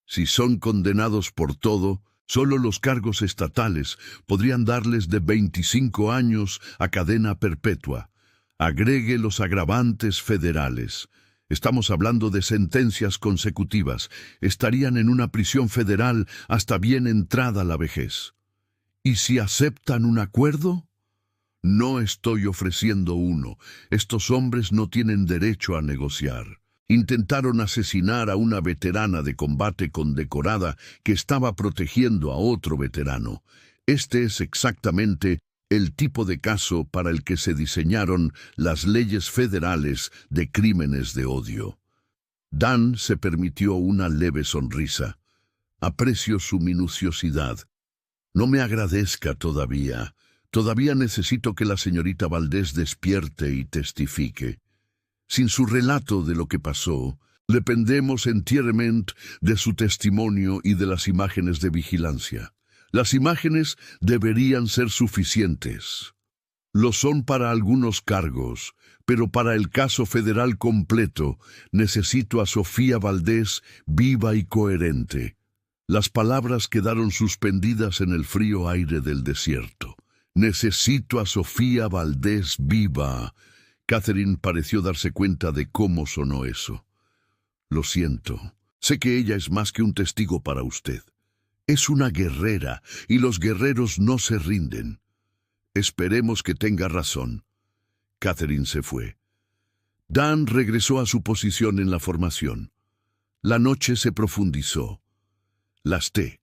Si son condenados por todo, solo los cargos estatales podrían darles de 25 años a cadena perpetua. Agregue los agravantes federales. Estamos hablando de sentencias consecutivas. Estarían en una prisión federal hasta bien entrada la vejez. ¿Y si aceptan un acuerdo? No estoy ofreciendo uno. Estos hombres no tienen derecho a negociar. Intentaron asesinar a una veterana de combate condecorada que estaba protegiendo a otro veterano. Este es exactamente el tipo de caso para el que se diseñaron las leyes federales de crímenes de odio. Dan se permitió una leve sonrisa. Aprecio su minuciosidad. No me agradezca todavía. Todavía necesito que la señorita Valdés despierte y testifique. Sin su relato de lo que pasó, dependemos enteramente de su testimonio y de las imágenes de vigilancia. Las imágenes deberían ser suficientes. Lo son para algunos cargos, pero para el caso federal completo necesito a Sofía Valdés viva y coherente. Las palabras quedaron suspendidas en el frío aire del desierto. Necesito a Sofía Valdés viva. Catherine pareció darse cuenta de cómo sonó eso. Lo siento. Sé que ella es más que un testigo para usted. Es una guerrera, y los guerreros no se rinden. Esperemos que tenga razón. Catherine se fue. Dan regresó a su posición en la formación. La noche se profundizó. Las T,